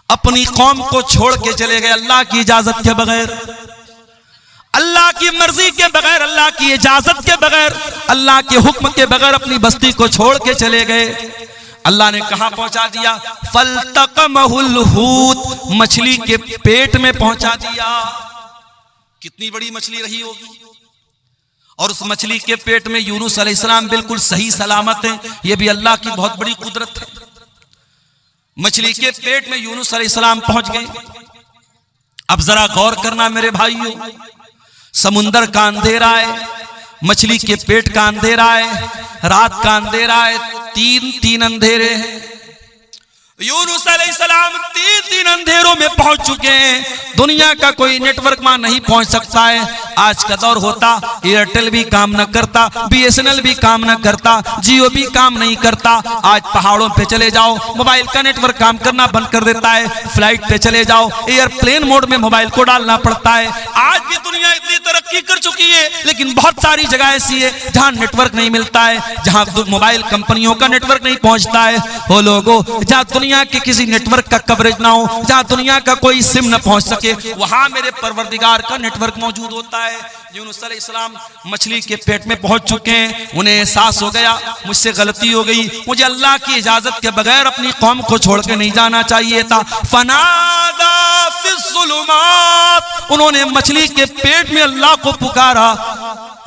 अपनी कौम को छोड़ के चले गए अल्लाह की इजाजत के बगैर, अल्लाह की मर्जी के बगैर, अल्लाह की इजाजत के बगैर, अल्लाह के हुक्म के बगैर अपनी बस्ती को छोड़ के चले गए। अल्लाह ने कहां पहुंचा दिया? फल्तकमहुल हूत, मछली के पेट में पहुंचा दिया। कितनी बड़ी मछली रही होगी, और उस मछली के पेट में यूनुस अलैहिस्सलाम बिल्कुल सही सलामत है। यह भी अल्लाह की बहुत बड़ी कुदरत है। मछली के पेट में यूनुस अलैहिस्सलाम पहुंच गए। अब जरा गौर करना मेरे भाइयों, समुंदर का अंधेरा है, मछली के पेट का अंधेरा है, रात का अंधेरा है, तीन अंधेरे हैं। यूनुस अलैहिस्सलाम तीन अंधेरों में पहुंच चुके हैं। दुनिया का कोई नेटवर्क वहां नहीं पहुंच सकता है। आज का दौर होता, एयरटेल भी काम न करता, BSNL भी काम न करता, जियो भी काम नहीं करता। आज पहाड़ों पे चले जाओ, मोबाइल का नेटवर्क काम करना बंद कर देता है। फ्लाइट पे चले जाओ, एयरप्लेन मोड में मोबाइल को डालना पड़ता है। आज भी दुनिया इतनी तरक्की कर चुकी है, लेकिन बहुत सारी जगह ऐसी है जहां नेटवर्क नहीं मिलता है, जहां मोबाइल कंपनियों का नेटवर्क नहीं पहुंचता है। वो लोगों, जहां दुनिया के किसी नेटवर्क का कवरेज ना हो, जहां दुनिया का कोई सिम न पहुंच सके, वहां मेरे परवरदिगार का नेटवर्क मौजूद होता है। यूनुस अलैहिस्सलाम मछली के पेट में पहुंच चुके हैं। उन्हें एहसास हो गया मुझसे गलती हो गई, मुझे अल्लाह की इजाजत के बगैर अपनी कौम को छोड़ के नहीं जाना चाहिए था। फनादा फिज़्ज़ुलुमात, उन्होंने मछली के पेट में अल्लाह को पुकारा।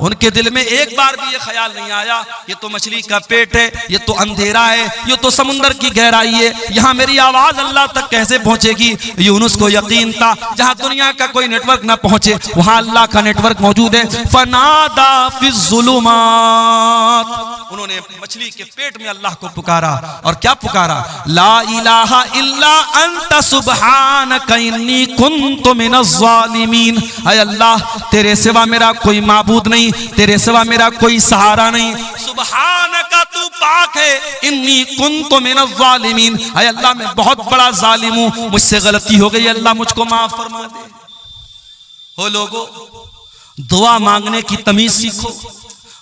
उनके दिल में एक बार भी ये ख्याल नहीं आया ये तो मछली का पेट है, ये तो अंधेरा है, ये तो समुंदर की गहराई है, यहाँ मेरी आवाज अल्लाह तक कैसे पहुंचेगी। यूनुस को यकीन था जहां दुनिया का कोई नेटवर्क ना पहुंचे वहां अल्लाह का नेटवर्क मौजूद है। फनादा फिज़्ज़ुलुमात, उन्होंने मछली के पेट में अल्लाह को पुकारा। और क्या पुकारा? ला इलाहा इल्ला अंत सुब्हानका इन्नी कुन्तु मिनज़्ज़ालिमीन। ऐ अल्लाह, तेरे सिवा मेरा कोई माबूद नहीं, तेरे सिवा मेरा कोई सहारा नहीं। सुब्हानका, तू पाक है। इन्नी कुन्तु मिनज़्ज़ालिमीन, ऐ अल्लाह मैं बहुत बड़ा जालिम हूं, मुझसे गलती हो गई, अल्लाह मुझको माफ फरमा दे। हो लोगो, दुआ मांगने की तमीज सीखो,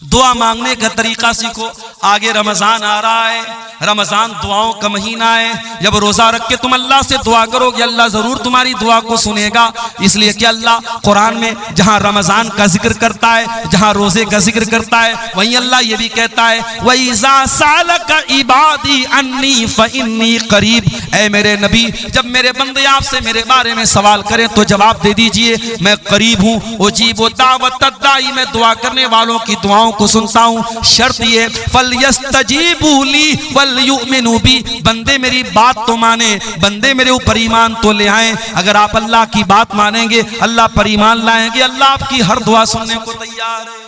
दुआ मांगने का तरीका सीखो। आगे रमजान आ रहा है, रमजान दुआओं का महीना है। जब रोजा रख के तुम अल्लाह से दुआ करोगे, अल्लाह जरूर तुम्हारी दुआ को सुनेगा। इसलिए कि अल्लाह कुरान में जहां रमजान का जिक्र करता है, जहां रोजे का जिक्र करता है, वहीं अल्लाह ये भी कहता है वइज़ा सालका इबादी अन्नी फइन्नी करीब। ऐ मेरे नबी, जब मेरे बंदे आपसे मेरे बारे में सवाल करें तो जवाब दे दीजिए मैं करीब हूँ। उजीबु दावत दाई, मैं दुआ करने वालों की दुआओं को सुनता हूँ। शर्त ये फलयस्तजीबू ली वलयुमिनू बी, बंदे मेरी बात तो माने, बंदे मेरे ऊपर ईमान तो ले आए। अगर आप अल्लाह की बात मानेंगे, अल्लाह पर ईमान लाएंगे, अल्लाह आपकी हर दुआ सुनने को तैयार है।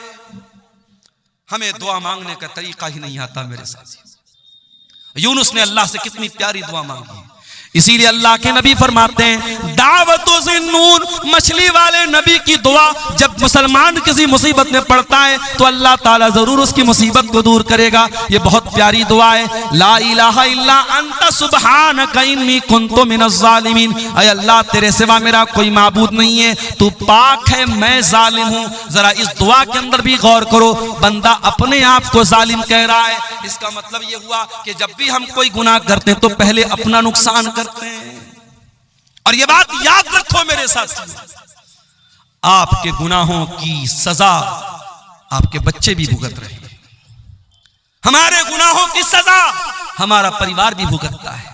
हमें दुआ मांगने का तरीका ही नहीं आता मेरे साथी। यूनुस ने अल्लाह से कितनी प्यारी दुआ मांगी। इसीलिए अल्लाह के नबी फरमाते हैं दावतो ज़िन्नून, मछली वाले नबी की दुआ, जब मुसलमान किसी मुसीबत में पड़ता है तो अल्लाह ताला जरूर उसकी मुसीबत को दूर करेगा। ये बहुत प्यारी दुआ है, ला इलाहा इल्ला अंता सुब्हानका इन्नी कुन्तु मिनज़ ज़ालिमीन। ऐ अल्लाह तेरे सिवा मेरा कोई माबूद नहीं है, तू पाक है, मैं जालिम हूँ। जरा इस दुआ के अंदर भी गौर करो, बंदा अपने आप को जालिम कह रहा है। इसका मतलब ये हुआ कि जब भी हम कोई गुनाह करते हैं तो पहले अपना नुकसान करते हैं। और ये बात याद रखो मेरे साथ, आपके गुनाहों की सजा आपके बच्चे भी भुगत रहे हैं, हमारे गुनाहों की सजा हमारा परिवार भी भुगतता है।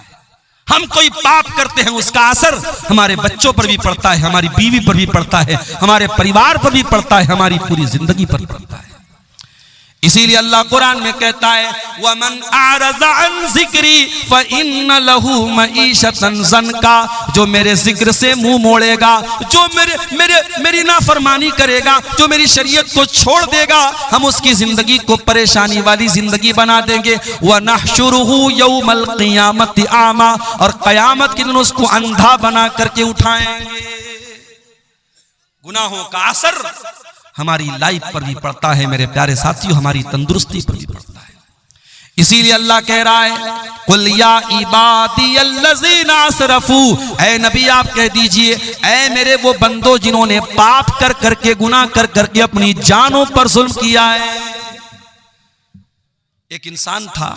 हम कोई पाप करते हैं उसका असर हमारे बच्चों पर भी पड़ता है, हमारी बीवी पर भी पड़ता है, हमारे परिवार पर भी पड़ता है, हमारी पूरी जिंदगी पर पड़ता है। इसीलिए अल्लाह कुरान में कहता है वमन आरज़ा अन ज़िक्री फ़इन्न लहू मईशतन ज़नका, जो मेरे जिक्र से मुंह मोड़ेगा, जो मेरी नाफरमानी करेगा, जो मेरी शरीयत को छोड़ देगा, हम उसकी जिंदगी को परेशानी वाली जिंदगी बना देंगे। व नहशुरुहु यौमल क़ियामति आमा, और क़यामत के दिन उसको अंधा बना करके उठाएंगे। गुनाहों का असर हमारी लाइफ पर भी पड़ता है मेरे प्यारे साथियों, हमारी तंदुरुस्ती पर भी पड़ता है। इसीलिए अल्लाह कह रहा है कुल या इबादियल्लज़ीना असरफू, ऐ नबी आप कह दीजिए, ऐ मेरे वो बंदो जिन्होंने पाप कर करके, गुनाह कर करके अपनी जानों पर जुल्म किया है। एक इंसान था,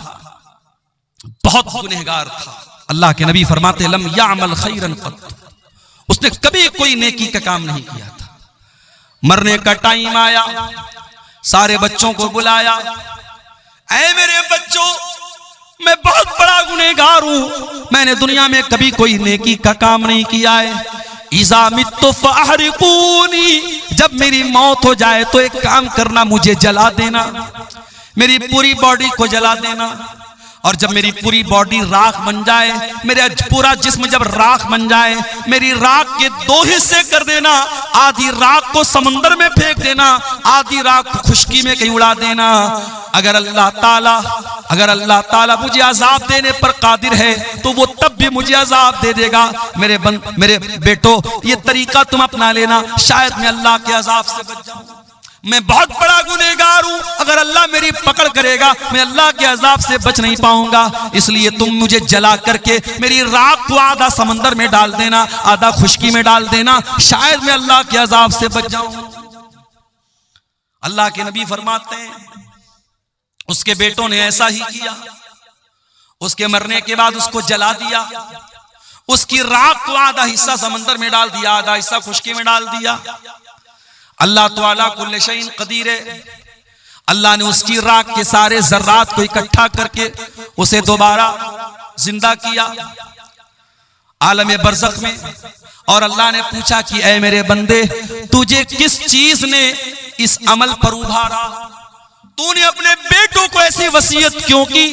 बहुत गुनहगार था। अल्लाह के नबी फरमाते लम यामल खैरन क़त, उसने कभी कोई नेकी का काम नहीं किया था। मरने का टाइम आया, सारे बच्चों को बुलाया, ऐ मेरे बच्चों, मैं बहुत बड़ा गुनहगार हूं, मैंने दुनिया में कभी कोई नेकी का काम नहीं किया है। इज़ा मित्तु फ़अहरिक़ूनी, जब मेरी मौत हो जाए तो एक काम करना, मुझे जला देना, मेरी पूरी बॉडी को जला देना। और जब मेरी पूरी बॉडी राख बन जाए, मेरा पूरा जिस्म जब राख बन जाए, मेरी राख के दो हिस्से कर देना, आधी राख को समंदर में फेंक देना, आधी राख को खुशकी में कहीं उड़ा देना। अगर अल्लाह ताला मुझे अजाब देने पर कादिर है तो वो तब भी मुझे अजाब दे देगा। मेरे बेटो, ये तरीका तुम अपना लेना, शायद मैं अल्लाह के अजाब से बच जाऊं। मैं बहुत बड़ा गुनहगार हूं, अगर अल्लाह मेरी पकड़ करेगा मैं अल्लाह के अजाब से बच नहीं पाऊंगा। इसलिए तुम मुझे जला करके मेरी राख को आधा समंदर में डाल देना, आधा खुशकी में डाल देना, शायद मैं अल्लाह के अजाब से बच जाऊं। अल्लाह के नबी फरमाते हैं उसके बेटों ने ऐसा ही किया। उसके मरने के बाद उसको जला दिया, उसकी राख को आधा हिस्सा समंदर में डाल दिया, आधा हिस्सा खुशकी में डाल दिया। अल्लाह ताला कुल्ले शैइन कदीर है, अल्लाह ने उसकी राख के सारे जर्रात को इकट्ठा करके उसे दोबारा जिंदा किया आलम बरज़ख में। और अल्लाह ने पूछा कि ऐ मेरे बंदे, तुझे किस चीज ने इस अमल पर उभारा? तूने अपने बेटों को ऐसी वसीयत क्यों की?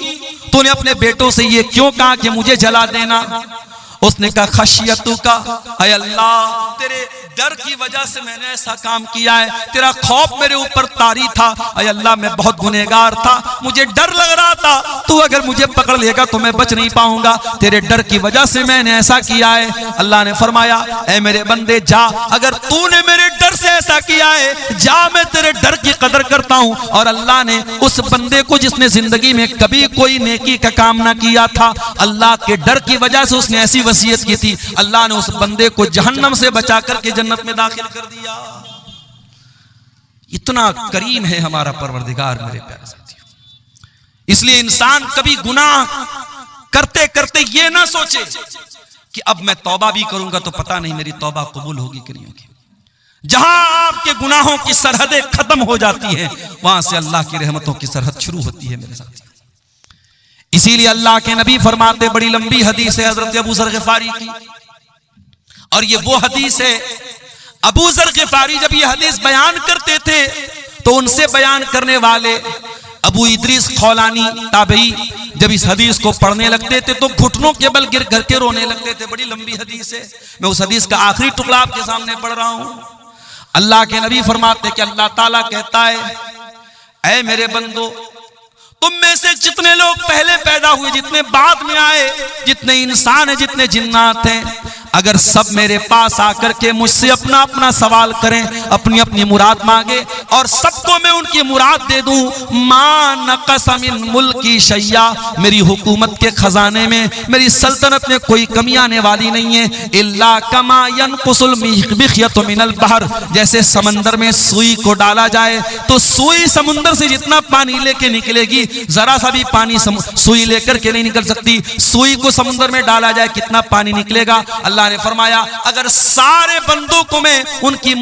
तूने अपने बेटों से ये क्यों कहा कि मुझे जला देना? उसने कहा खशियतु का, ऐ अल्लाह तेरे डर की वजह से मैंने ऐसा काम किया है, तेरा खौफ मेरे ऊपर तारी था। ऐ अल्लाह मैं बहुत गुनहगार था, मुझे डर लग रहा था, तू अगर मुझे पकड़ लेगा तो मैं बच नहीं पाऊंगा, तेरे डर की वजह से मैंने ऐसा किया है। अल्लाह ने फरमाया ऐ मेरे बंदे जा, अगर तूने मेरे डर से ऐसा किया है जा, मैं तेरे डर की कदर करता हूं। और अल्लाह ने उस बंदे को जिसने जिंदगी में कभी कोई नेकी का काम ना किया था, अल्लाह के डर की वजह से उसने ऐसी वसीयत की थी, अल्लाह ने उस बंदे को जहन्नम से बचा करके जन्नत में दाखिल कर दिया। इतना करीम है हमारा परवरदिगार मेरे प्यारे साथियों। इसलिए इंसान कभी गुनाह करते करते ये ना सोचे कि अब मैं तौबा भी करूंगा तो पता नहीं मेरी तौबा कबूल होगी कि नहीं होगी। जहां आपके गुनाहों की सरहदें खत्म हो जाती हैं, वहां से अल्लाह की रहमतों की सरहद शुरू होती है मेरे साथियों। इसीलिए अल्लाह के नबी फरमाते, बड़ी लंबी हदीस है हजरत अबू ज़र ग़िफ़ारी की, और ये वो हदीस है, अबू ज़र ग़िफ़ारी जब ये हदीस बयान करते थे तो उनसे बयान करने वाले अबू इद्रीस खौलानी ताबई जब इस हदीस को पढ़ने लगते थे तो घुटनों के बल गिर करके रोने लगते थे। बड़ी लंबी हदीस है, मैं उस हदीस का आखिरी टुकड़ा आपके सामने पढ़ रहा हूं। अल्लाह के नबी फरमाते कि अल्लाह ताला कहता है ऐ मेरे बंदो, तुम में से जितने लोग पहले पैदा हुए, जितने बाद में आए, जितने इंसान हैं, जितने जिन्नात हैं, अगर सब मेरे पास आकर के मुझसे अपना अपना सवाल करें, अपनी अपनी मुराद मांगे और सबको मैं उनकी मुराद दे दूं, मा नक़स मिन मुल्की शैया, मेरी हुकूमत के खजाने में, मेरी सल्तनत में कोई कमी आने वाली नहीं है। इल्ला कमा यनकुसुल मिख्यतु मिनल बहर, जैसे समंदर में सुई को डाला जाए तो सुई समुंदर से जितना पानी लेके निकलेगी, जरा सा भी पानी सुई लेकर के नहीं निकल सकती। सुई को समुंदर में डाला जाए कितना पानी निकलेगा। अल्लाह ने फरमाया अगर सारे बंदों को मैं उनकी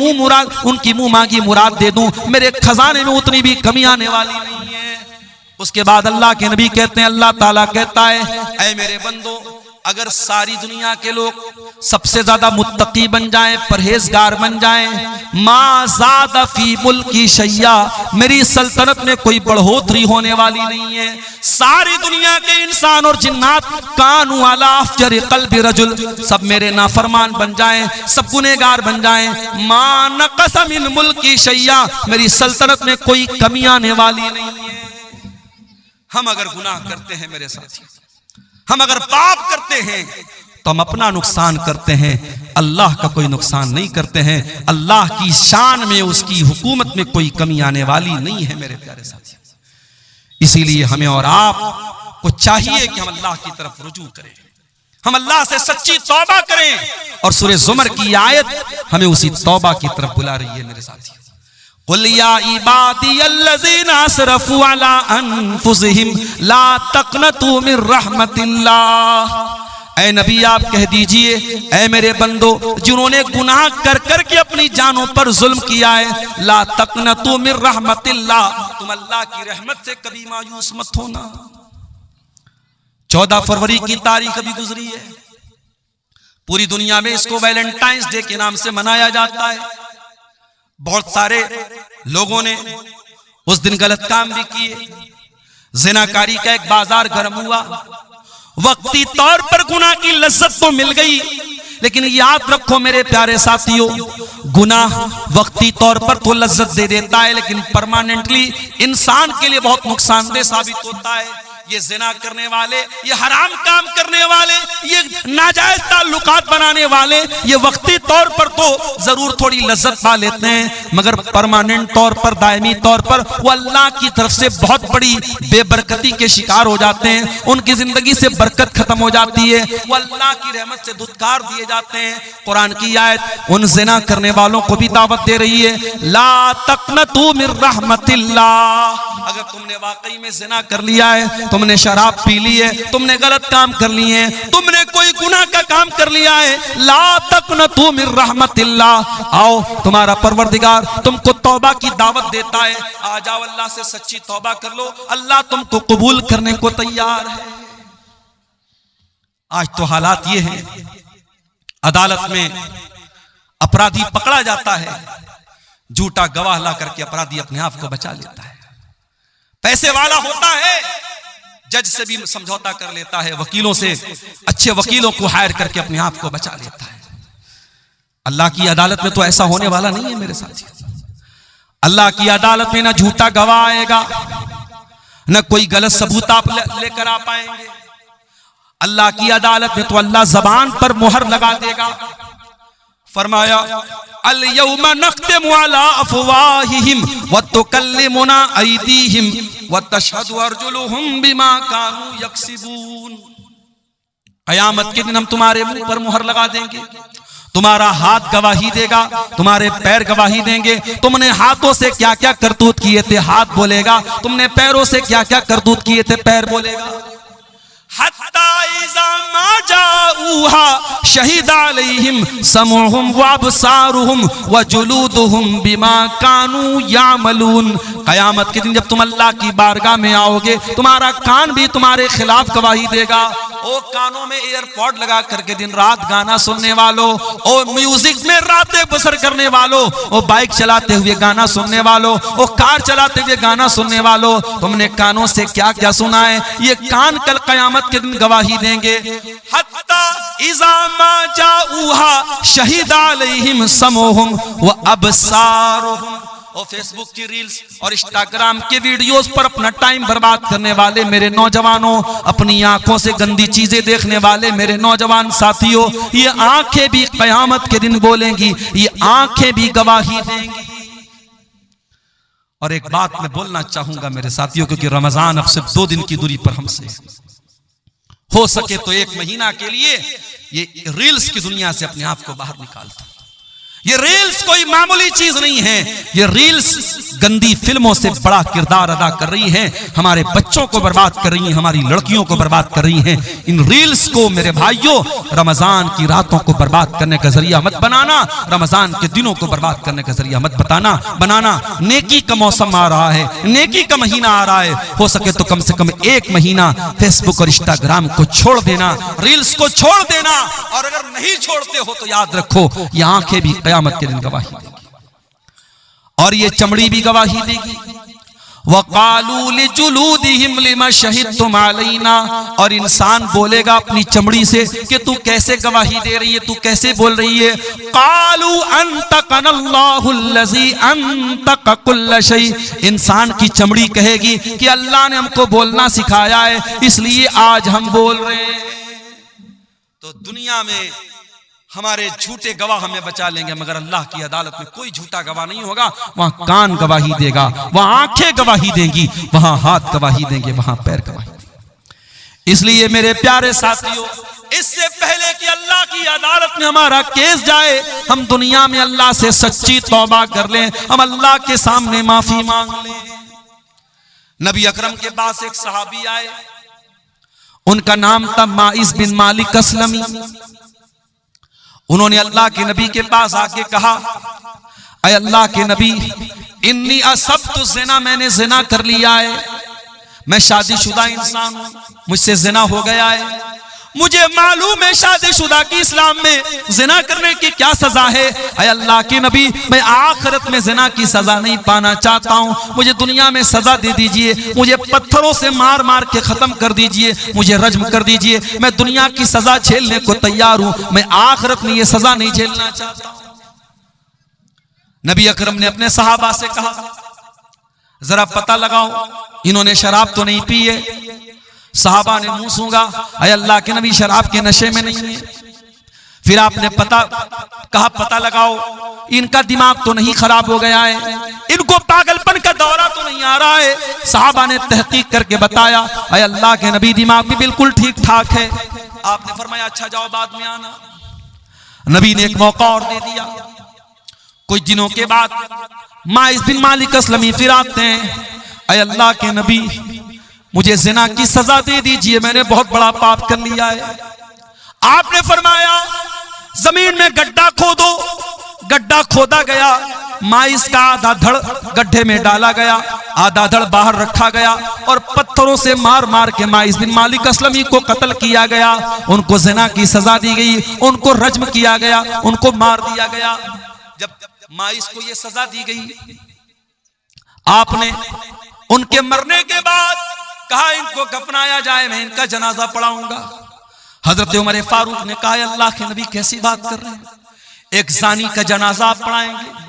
मुंह मांगी मुराद दे दूं, मेरे खजाने में उतनी भी कमी आने वाली नहीं है। उसके बाद अल्लाह के नबी कहते हैं, अल्लाह ताला कहता है, ऐ मेरे बंदो, अगर सारी दुनिया के लोग सबसे ज्यादा मुत्तकी बन जाएं, परहेजगार बन जाएं, मा ज़ादा फी मुल्की शैया, मेरी सल्तनत में कोई बढ़ोतरी होने वाली नहीं है। सारी दुनिया के इंसान और जिन्नात कानू अला अफजर क़ल्बि रजुल, सब मेरे नाफरमान बन जाएं, सब गुनहगार बन जाएं, मा नक़स मिन मुल्की शैया, मेरी सल्तनत में कोई कमी आने वाली नहीं है। हम अगर गुनाह करते हैं मेरे साथी, हम अगर पाप करते हैं तो हम अपना नुकसान करते हैं, अल्लाह का कोई नुकसान नहीं करते हैं। अल्लाह की शान में, उसकी हुकूमत में कोई कमी आने वाली नहीं है मेरे प्यारे साथी। इसीलिए हमें और आप को चाहिए कि हम अल्लाह की तरफ रुजू करें, हम अल्लाह से सच्ची तौबा करें। और सूरह ज़ुमर की आयत हमें उसी तौबा की तरफ बुला रही है मेरे साथी। कुल या इबादियल्लज़ीना असरफू अला अनफुसिहिम ला तक़नतू मिन रहमतिल्लाह, ऐ नबी आप कह दीजिए, ऐ मेरे बंदो जिन्होंने गुनाह कर कर के अपनी जानों पर जुल्म किया है, ला तक़नतू मिन रहमतिल्लाह, तुम अल्लाह की रहमत से कभी मायूस मत होना। 14 फरवरी की तारीख अभी गुजरी है, पूरी दुनिया में इसको वैलेंटाइंस डे के नाम से मनाया जाता है। बहुत सारे लोगों ने उस दिन गलत काम भी किए, जिनाकारी का एक बाजार गर्म हुआ, वक्ती तौर पर गुनाह की लज्जत तो मिल गई, लेकिन याद रखो मेरे प्यारे साथियों, गुनाह वक्ती तौर पर तो लज्जत दे देता है, लेकिन परमानेंटली इंसान के लिए बहुत नुकसानदेह साबित होता है। ये जिना करने वाले, ये हराम काम करने वाले, ये नाजायज ताल्लुकात बनाने वाले, ये वक्ती तौर पर तो जरूर थोड़ी लज्जत पा लेते हैं, मगर परमानेंट तौर पर, दायमी तौर पर वो अल्लाह की तरफ से बहुत बड़ी बेबरकती के शिकार हो जाते हैं। उनकी जिंदगी से बरकत खत्म हो जाती है, वो अल्लाह की रहमत से धुतकार दिए जाते हैं। कुरान की आयत उन जिना करने वालों को भी दावत दे रही है, ला तक़नतू मिन रहमतिल्लाह, अगर तुमने वाकई में जिना कर लिया है, तुमने शराब पी ली है, तुमने गलत काम कर लिए हैं, तुमने कोई गुनाह का काम कर लिया है, ला तक़नतू मिन रहमतिल्लाह, आओ तुम्हारा परवरदिगार तुमको तौबा की दावत देता है, आ जाओ अल्लाह से सच्ची तौबा कर लो, अल्लाह तुमको कबूल करने को तैयार है। आज तो हालात ये हैं, अदालत में अपराधी पकड़ा जाता है, झूठा गवाह ला करके अपराधी अपने आप को बचा लेता है, पैसे वाला होता है, जज से भी समझौता कर लेता है, वकीलों से, अच्छे वकीलों को हायर करके अपने आप को बचा लेता है। अल्लाह की अदालत में तो ऐसा होने वाला नहीं है मेरे साथी। अल्लाह की अदालत में ना झूठा गवाह आएगा, न कोई गलत सबूत आप लेकर आ पाएंगे। अल्लाह की अदालत में तो अल्लाह जबान पर मुहर लगा देगा। फरमाया अल यौमा नख्तिमु अला अफवाहिहिम व तुकल्लिमुना अयदीहिम व तशहदु अर्जुलुहुम बिमा कानू यक्सिबून, कयामत के दिन हम तुम्हारे मुंह पर मुहर लगा देंगे, तुम्हारा हाथ गवाही देगा, तुम्हारे पैर गवाही देंगे। तुमने हाथों से क्या क्या करतूत किए थे, हाथ बोलेगा, तुमने पैरों से क्या क्या करतूत किए थे, पैर बोलेगा। हत्ता इज़ा मा जाऊहा शहीद अलैहिम समउहुम व अबसारुहुम व जुलूदुहुम बिमा कानू यामलून, कयामत के दिन जब तुम अल्लाह की बारगाह में आओगे, तुम्हारा कान भी तुम्हारे खिलाफ गवाही देगा। ओ कानों में एयरपॉड लगा करके दिन रात गाना सुनने वालों, ओ म्यूजिक में रातें बसर करने वालों, ओ बाइक चलाते हुए गाना सुनने वालों, ओ कार चलाते हुए गाना सुनने वालों, तुमने कानों से क्या क्या सुना है, ये कान कल कयामत के दिन गवाही देंगे। हत्ता इज़ा मा जाऊहा शहीद अलैहिम समउहुम व अबसारुहुम, और फेसबुक की रील्स और इंस्टाग्राम के वीडियोस पर अपना टाइम बर्बाद करने वाले मेरे नौजवानों, अपनी आंखों से गंदी चीजें देखने वाले मेरे नौजवान साथियों, ये आंखें भी कयामत के दिन बोलेंगी, ये आंखें भी गवाही देंगी। और एक बात मैं बोलना चाहूंगा मेरे साथियों, क्योंकि रमजान अब सिर्फ 2 दिन की दूरी पर हमसे, हो सके तो 1 महीना के लिए ये रील्स की दुनिया से अपने आप को बाहर निकालता। ये रील्स कोई मामूली चीज नहीं है, ये रील्स गंदी फिल्मों से बड़ा किरदार अदा कर रही हैं, हमारे बच्चों को बर्बाद कर रही हैं, हमारी लड़कियों को बर्बाद कर रही हैं। इन रील्स को मेरे भाइयों रमजान की रातों को बर्बाद करने का जरिया मत बनाना, रमजान के दिनों को बर्बाद करने का जरिया मत बनाना। नेकी का मौसम आ रहा है, नेकी का महीना आ रहा है, हो सके तो कम से कम 1 महीना फेसबुक और इंस्टाग्राम को छोड़ देना, रील्स को छोड़ देना। और अगर नहीं छोड़ते हो तो याद रखो, ये आंखें भी क़यामत के दिन गवाही देगी और ये चमड़ी भी गवाही देगी। वक़ालू लिजुलूदिहिम लिमा शहिदतुम अलैना, और इंसान बोलेगा अपनी चमड़ी से कि तू कैसे गवाही दे रही है, तू कैसे बोल रही है। क़ालू अंतक़नल्लाहुल्लज़ी अंतक़ कुल्ल शै, इंसान की चमड़ी कहेगी कि अल्लाह ने हमको बोलना सिखाया है, इसलिए आज हम बोल रहे हैं। तो दुनिया में हमारे झूठे गवाह हमें बचा लेंगे, मगर अल्लाह की अदालत में कोई झूठा गवाह नहीं होगा। वहां कान गवाही देगा, वहां आंखें गवाही देंगी, वहां हाथ गवाही देंगे, वहां पैर गवाही देंगे। इसलिए मेरे प्यारे साथियों, इससे पहले कि अल्लाह की अदालत में हमारा केस जाए, हम दुनिया में अल्लाह से सच्ची तौबा कर लें, हम अल्लाह के सामने माफी मांग लें। नबी अकरम के पास एक सहाबी आए, उनका नाम था माइस बिन मालिक अस्लमी। उन्होंने अल्लाह के नबी के पास आके कहा, अय अल्लाह के नबी, इन्नी असब्तु ज़िना, मैंने ज़िना कर लिया है, मैं शादीशुदा इंसान हूं, मुझसे ज़िना हो गया है, मुझे मालूम है शादीशुदा की इस्लाम में ज़िना करने की क्या सजा है। अय अल्लाह के नबी, मैं आखिरत में ज़िना की सजा नहीं पाना चाहता हूँ, मुझे दुनिया में सजा दे दीजिए, मुझे पत्थरों से मार मार के खत्म कर दीजिए, मुझे रज्म कर दीजिए, मैं दुनिया की सजा झेलने को तैयार हूँ, मैं आखिरत में ये सजा नहीं झेलना चाहता हूँ। नबी अकरम ने अपने सहाबा से कहा, जरा पता लगाओ इन्होंने शराब तो नहीं पी है। सहाबा ने मुंह सूंघा, अय अल्लाह के नबी शराब के नशे में नहीं है। फिर आपने पता लगाओ इनका दिमाग तो नहीं खराब हो गया है, इनको पागलपन का दौरा तो नहीं आ रहा है। सहाबा ने तहकीक करके बताया, अय अल्लाह के नबी दिमाग भी बिल्कुल ठीक ठाक है। आपने फरमाया अच्छा जाओ बाद में आना। नबी ने एक मौका और दे दिया। कुछ दिनों के बाद माइस बिन मालिक अस्लमी फिर आते हैं, अय अल्लाह के नबी मुझे ज़िना की सजा दे दीजिए, मैंने बहुत बड़ा पाप कर लिया है। आपने फरमाया जमीन में गड्ढा खोदो। गड्ढा खोदा गया, माइस का आधा धड़ गड्ढे में डाला गया, आधा धड़ बाहर रखा गया और पत्थरों से मार मार के माइस बिन मालिक अस्लमी को कत्ल किया गया। उनको ज़िना की सजा दी गई, उनको रज्म किया गया, उनको मार दिया गया। जब माइस को यह सजा दी गई, आपने उनके मरने के बाद कहा इनको दफनाया जाए, मैं इनका जनाजा पढ़ाऊंगा। हजरत उमर फारूक ने कहा अल्लाह के नबी कैसी बात कर रहे हैं, एक जानी का जनाजा आप पढ़ाएंगे,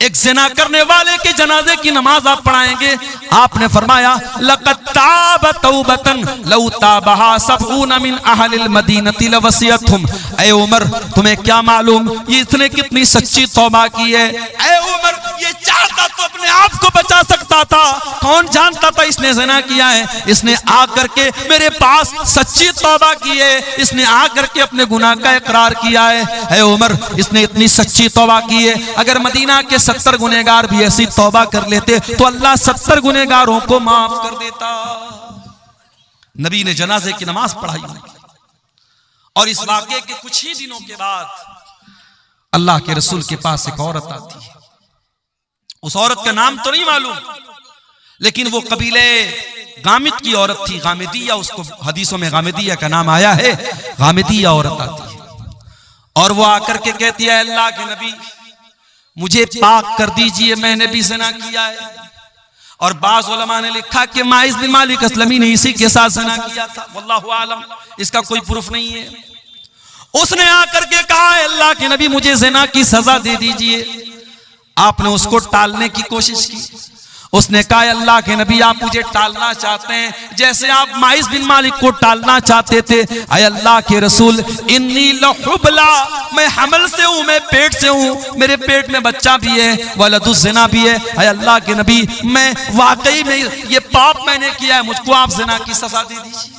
एक ज़िना करने वाले के जनाजे की नमाज आप पढ़ाएंगे। आपने फरमाया लक़द ताब तौबतन लौ ताबहा सबऊन मिन अहलिल मदीनति लवसियतहुम। ऐ उमर तुम्हें क्या मालूम ये इसने कितनी सच्ची तौबा की है। ऐ उमर ये चाहता तो अपने आप को बचा सकता था, कौन जानता था इसने ज़िना किया है। इसने आकर के मेरे पास सच्ची तौबा की है, इसने आकर के अपने गुनाह का इकरार किया है। ऐ उमर इसने इतनी सच्ची तौबा की है, अगर मदीना के 70 गुनहगार भी ऐसी तौबा कर लेते तो अल्लाह 70 गुनहगारों को माफ कर देता। नबी ने जनाजे की नमाज पढ़ाई और इस वाक़े के कुछ ही दिनों के बाद अल्लाह के रसूल के पास एक औरत आती है। उस औरत का नाम तो नहीं मालूम, लेकिन वो कबीले गामिद की औरत थी, गामिदिया, उसको हदीसों में गामिदिया का नाम आया है। गामिदिया औरत आती है और वो आकर के कहती है अल्लाह के नबी मुझे पाक कर दीजिए, मैंने भी ज़िना किया है। और बाज़ उलमा ने लिखा कि माइस बिन मालिक अस्लमी ने इसी के साथ ज़िना किया था, वल्लाहु आलम, इसका कोई प्रूफ नहीं है। उसने आकर के कहा अल्लाह के नबी मुझे ज़िना की सजा दे दीजिए। आपने उसको टालने की कोशिश की। उसने कहा अल्लाह के नबी आप मुझे टालना चाहते हैं जैसे आप माइस बिन मालिक को टालना चाहते थे। अय अल्लाह के रसूल इन्नी लहुबला, मैं हमल से हूँ, मैं पेट से हूँ, मेरे पेट में बच्चा भी है, वलदुज ज़िना भी है। अय अल्लाह के नबी मैं वाकई में ये पाप मैंने किया है, मुझको आप ज़िना की सजा दे दीजिए।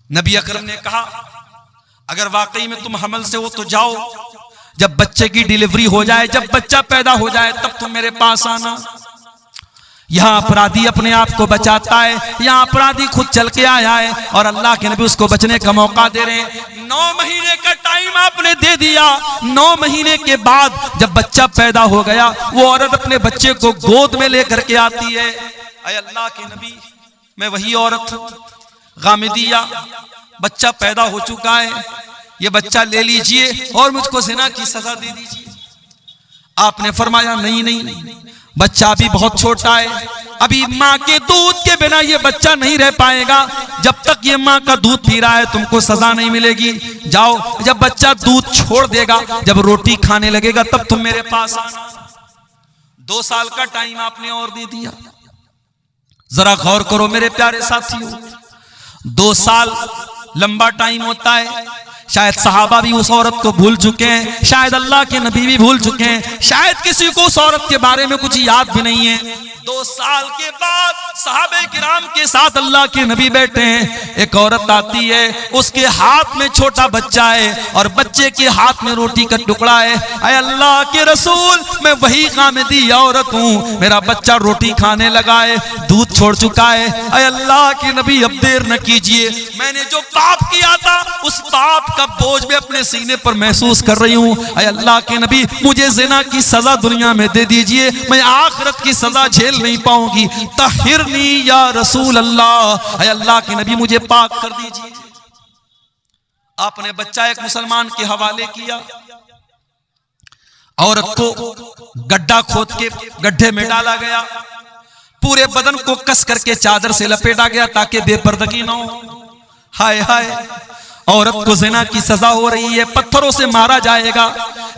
नबी अकरम ने कहा अगर वाकई में तुम हमल से हो तो जाओ, जब बच्चे की डिलीवरी हो जाए, जब बच्चा पैदा हो जाए तब तुम मेरे पास आना। यहाँ अपराधी अपने आप को बचाता है, यहाँ अपराधी खुद चल के आया है और अल्लाह के नबी उसको बचने का मौका दे रहे हैं। 9 महीने का टाइम आपने दे दिया। 9 महीने के बाद जब बच्चा पैदा हो गया, वो औरत अपने बच्चे को गोद में लेकर के आती है। अय अल्लाह के नबी मैं वही औरत हूँ, गामिदिया, बच्चा पैदा हो चुका है, ये बच्चा ले लीजिए और मुझको ज़िना की सजा दे दीजिए। आपने फरमाया नहीं नहीं, बच्चा अभी बहुत छोटा है, अभी माँ के दूध के बिना ये बच्चा नहीं रह पाएगा, जब तक ये माँ का दूध पी रहा है तुमको सजा नहीं मिलेगी। जाओ, जब बच्चा दूध छोड़ देगा, जब रोटी खाने लगेगा तब तुम मेरे पास आना। 2 साल का टाइम आपने और दे दिया। जरा गौर करो मेरे प्यारे साथियों, 2 साल लंबा टाइम होता है। शायद सहाबा भी उस औरत को भूल चुके हैं, शायद अल्लाह के नबी भी भूल चुके हैं, शायद किसी को उस औरत के बारे में कुछ याद भी नहीं है। 2 साल के बाद सहाबे किराम के साथ अल्लाह के नबी बैठे हैं। एक औरत आती है, उसके हाथ में छोटा बच्चा है और बच्चे के हाथ में रोटी का टुकड़ा है। अय अल्लाह के रसूल मैं वही गामिदी औरत हूँ, मेरा बच्चा रोटी खाने लगा है, दूध छोड़ चुका है। अय अल्लाह के नबी अब देर न कीजिए, मैंने जो पाप किया था उस पाप का बोझ में अपने सीने पर महसूस कर रही हूँ। अय अल्लाह के नबी मुझे ज़िना की सजा दुनिया में दे दीजिए, मैं आखिरत की सजा झेल नहीं पाऊंगी। तहिरनी या रसूल अल्लाह, अय अल्लाह के नबी मुझे पाक कर दीजिए। आपने बच्चा एक मुसलमान के हवाले किया, औरत को गड्ढा खोद के गड्ढे में डाला गया, पूरे बदन को कस करके चादर से लपेटा गया ताकि बेपर्दगी ना हो। हाय हाय, औरत को ज़िना की सजा हो रही है, पत्थरों से मारा जाएगा,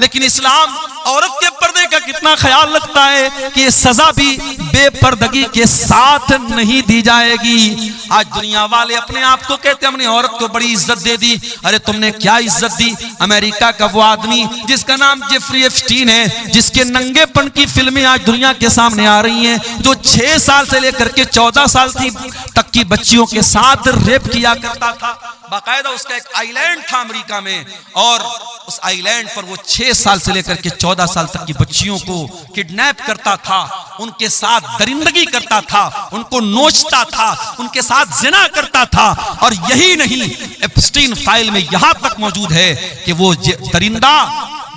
लेकिन इस्लाम औरत के पर्दे का कितना ख्याल रखता है कि ये सजा भी बेपर्दगी के साथ नहीं दी जाएगी। आज दुनिया वाले अपने आप को कहते हैं हमने औरत को बड़ी इज्जत दे दी। अरे तुमने क्या इज्जत दी? अमेरिका का वो आदमी जिसका नाम जेफरी एप्स्टीन है, जिसके नंगेपन की फिल्में आज दुनिया के सामने आ रही हैं, जो 6 साल से लेकर के 14 साल तक की बच्चियों के साथ रेप किया करता था। बाकायदा उसका एक आइलैंड था अमेरिका में, और उस आइलैंड पर वो 6 साल से लेकर के 14 साल तक की बच्चियों को किडनैप करता था, उनके साथ दरिंदगी करता था, उनको नोचता था, उनके साथ ज़िना करता था। और यही नहीं, एप्स्टीन फाइल में यहां तक मौजूद है कि वो दरिंदा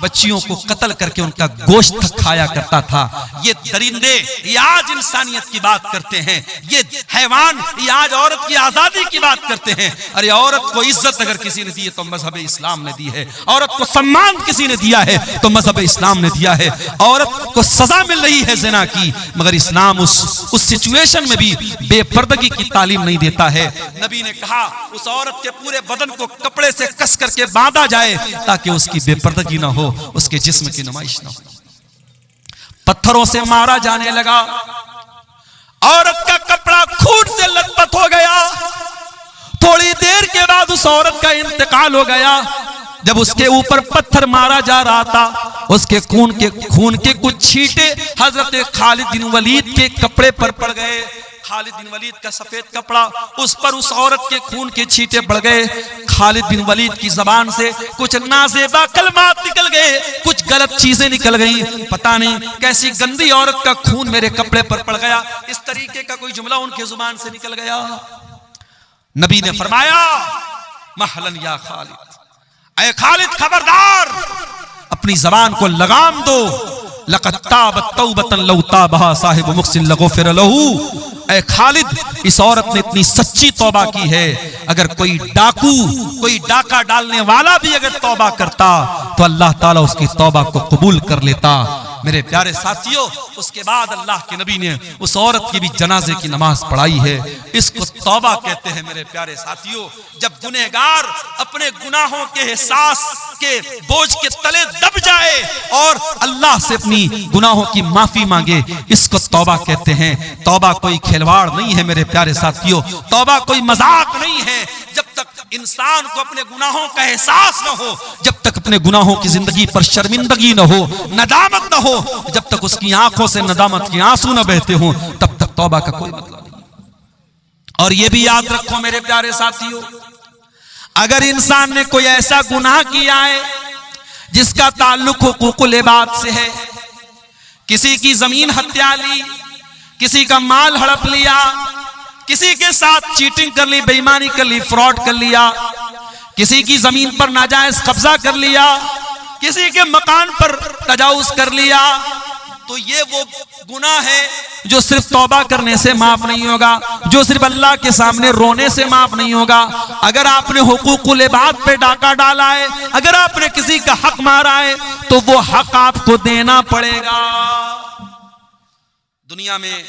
बच्चियों को कत्ल करके उनका गोश्त खाया करता था। ये दरिंदे ये आज इंसानियत की बात करते हैं, ये हैवान ये आज औरत की आजादी की बात करते हैं। अरे औरत को इज्जत अगर किसी ने दी है तो मजहब इस्लाम ने दी है, औरत को सम्मान किसी ने दिया है तो मजहब इस्लाम ने दिया है। औरत को सजा मिल रही है ज़िना की, मगर इस्लाम उस सिचुएशन में भी बेपर्दगी की तालीम नहीं देता है। नबी ने कहा उस औरत के पूरे बदन को कपड़े से कस करके बांधा जाए ताकि उसकी बेपर्दगी ना हो, उसके जिस्म की नुमाइश ना हो। पत्थरों से मारा जाने लगा, औरत का कपड़ा खून से लथपथ हो गया। थोड़ी देर के बाद उस औरत का इंतकाल हो गया। जब उसके ऊपर पत्थर मारा जा रहा था, उसके खून के कुछ छींटे हजरत खालिद बिन वलीद के कपड़े पर पड़ गए। खालिद बिन वलीद का सफेद कपड़ा, उस पर उस औरत के खून के छींटे पड़ गए। खालिद बिन वलीद की जबान से कुछ नाज़ेबा कलमात निकल गए, कुछ गलत चीजें निकल गई। पता नहीं कैसी गंदी औरत का खून मेरे कपड़े पर पड़ गया, इस तरीके का कोई जुमला उनके जुबान से निकल गया। नबी ने फरमाया महलन या खालिद, ऐ खालिद खबरदार, अपनी जबान को लगाम दो। लक़द ताबत तौबतन लौ ताबहा साहिब मुहसिन लगफ़िर लहू। ऐ खालिद, इस औरत ने इतनी सच्ची तौबा की है, अगर कोई डाकू, कोई डाका डालने वाला भी अगर तौबा करता तो अल्लाह ताला उसकी तौबा को कबूल कर लेता। मेरे प्यारे साथियों, उसके बाद अल्लाह के नबी ने उस औरत की भी जनाजे की नमाज पढ़ाई है। इसको तौबा कहते हैं। मेरे प्यारे साथियों, जब गुनहगार अपने गुनाहों के एहसास के बोझ के तले दब जाए और अल्लाह से अपनी गुनाहों की माफी मांगे, इसको तौबा कहते हैं। तौबा कोई खिलवाड़ नहीं है मेरे प्यारे साथियों, तौबा कोई मजाक नहीं है। जब तक इंसान को अपने गुनाहों का एहसास न हो, जब तक अपने गुनाहों की जिंदगी पर शर्मिंदगी न हो, नदामत न हो, जब तक उसकी आंखों से नदामत के आंसू न बहते हो, तब तक तौबा का कोई मतलब नहीं। और यह भी याद रखो मेरे प्यारे साथियों, अगर इंसान ने कोई ऐसा गुनाह किया है जिसका ताल्लुक हुकूकुल इबाद से है, किसी की जमीन हत्या ली, किसी का माल हड़प लिया, किसी के साथ चीटिंग कर ली, बेईमानी कर ली, फ्रॉड कर लिया, किसी की जमीन पर नाजायज कब्जा कर लिया, किसी के मकान पर तजावुज कर लिया, तो ये वो गुनाह है जो सिर्फ तौबा करने से माफ नहीं होगा, जो सिर्फ अल्लाह के सामने रोने से माफ नहीं होगा। अगर आपने हुकूकुल इबाद पे डाका डाला है, अगर आपने किसी का हक मारा है, तो वो हक आपको देना पड़ेगा। दुनिया में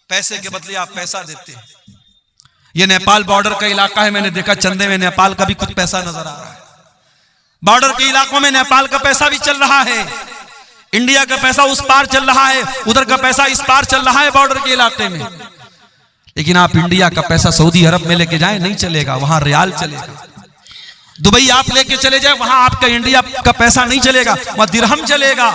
पैसे के बदले आप पैसा देते हैं। ये नेपाल बॉर्डर का इलाका है, मैंने देखा चंदे में नेपाल का भी कुछ पैसा नजर आ रहा है। बॉर्डर के इलाकों में नेपाल का पैसा भी चल रहा है, इंडिया का पैसा उस पार चल रहा है, उधर का पैसा इस पार चल रहा है बॉर्डर के इलाके में। लेकिन आप इंडिया का पैसा सऊदी अरब में लेके जाएं, नहीं चलेगा, वहां रियाल चलेगा। दुबई आप लेके चले जाए, वहां आपका इंडिया का पैसा नहीं चलेगा, वहां दिरहम चलेगा।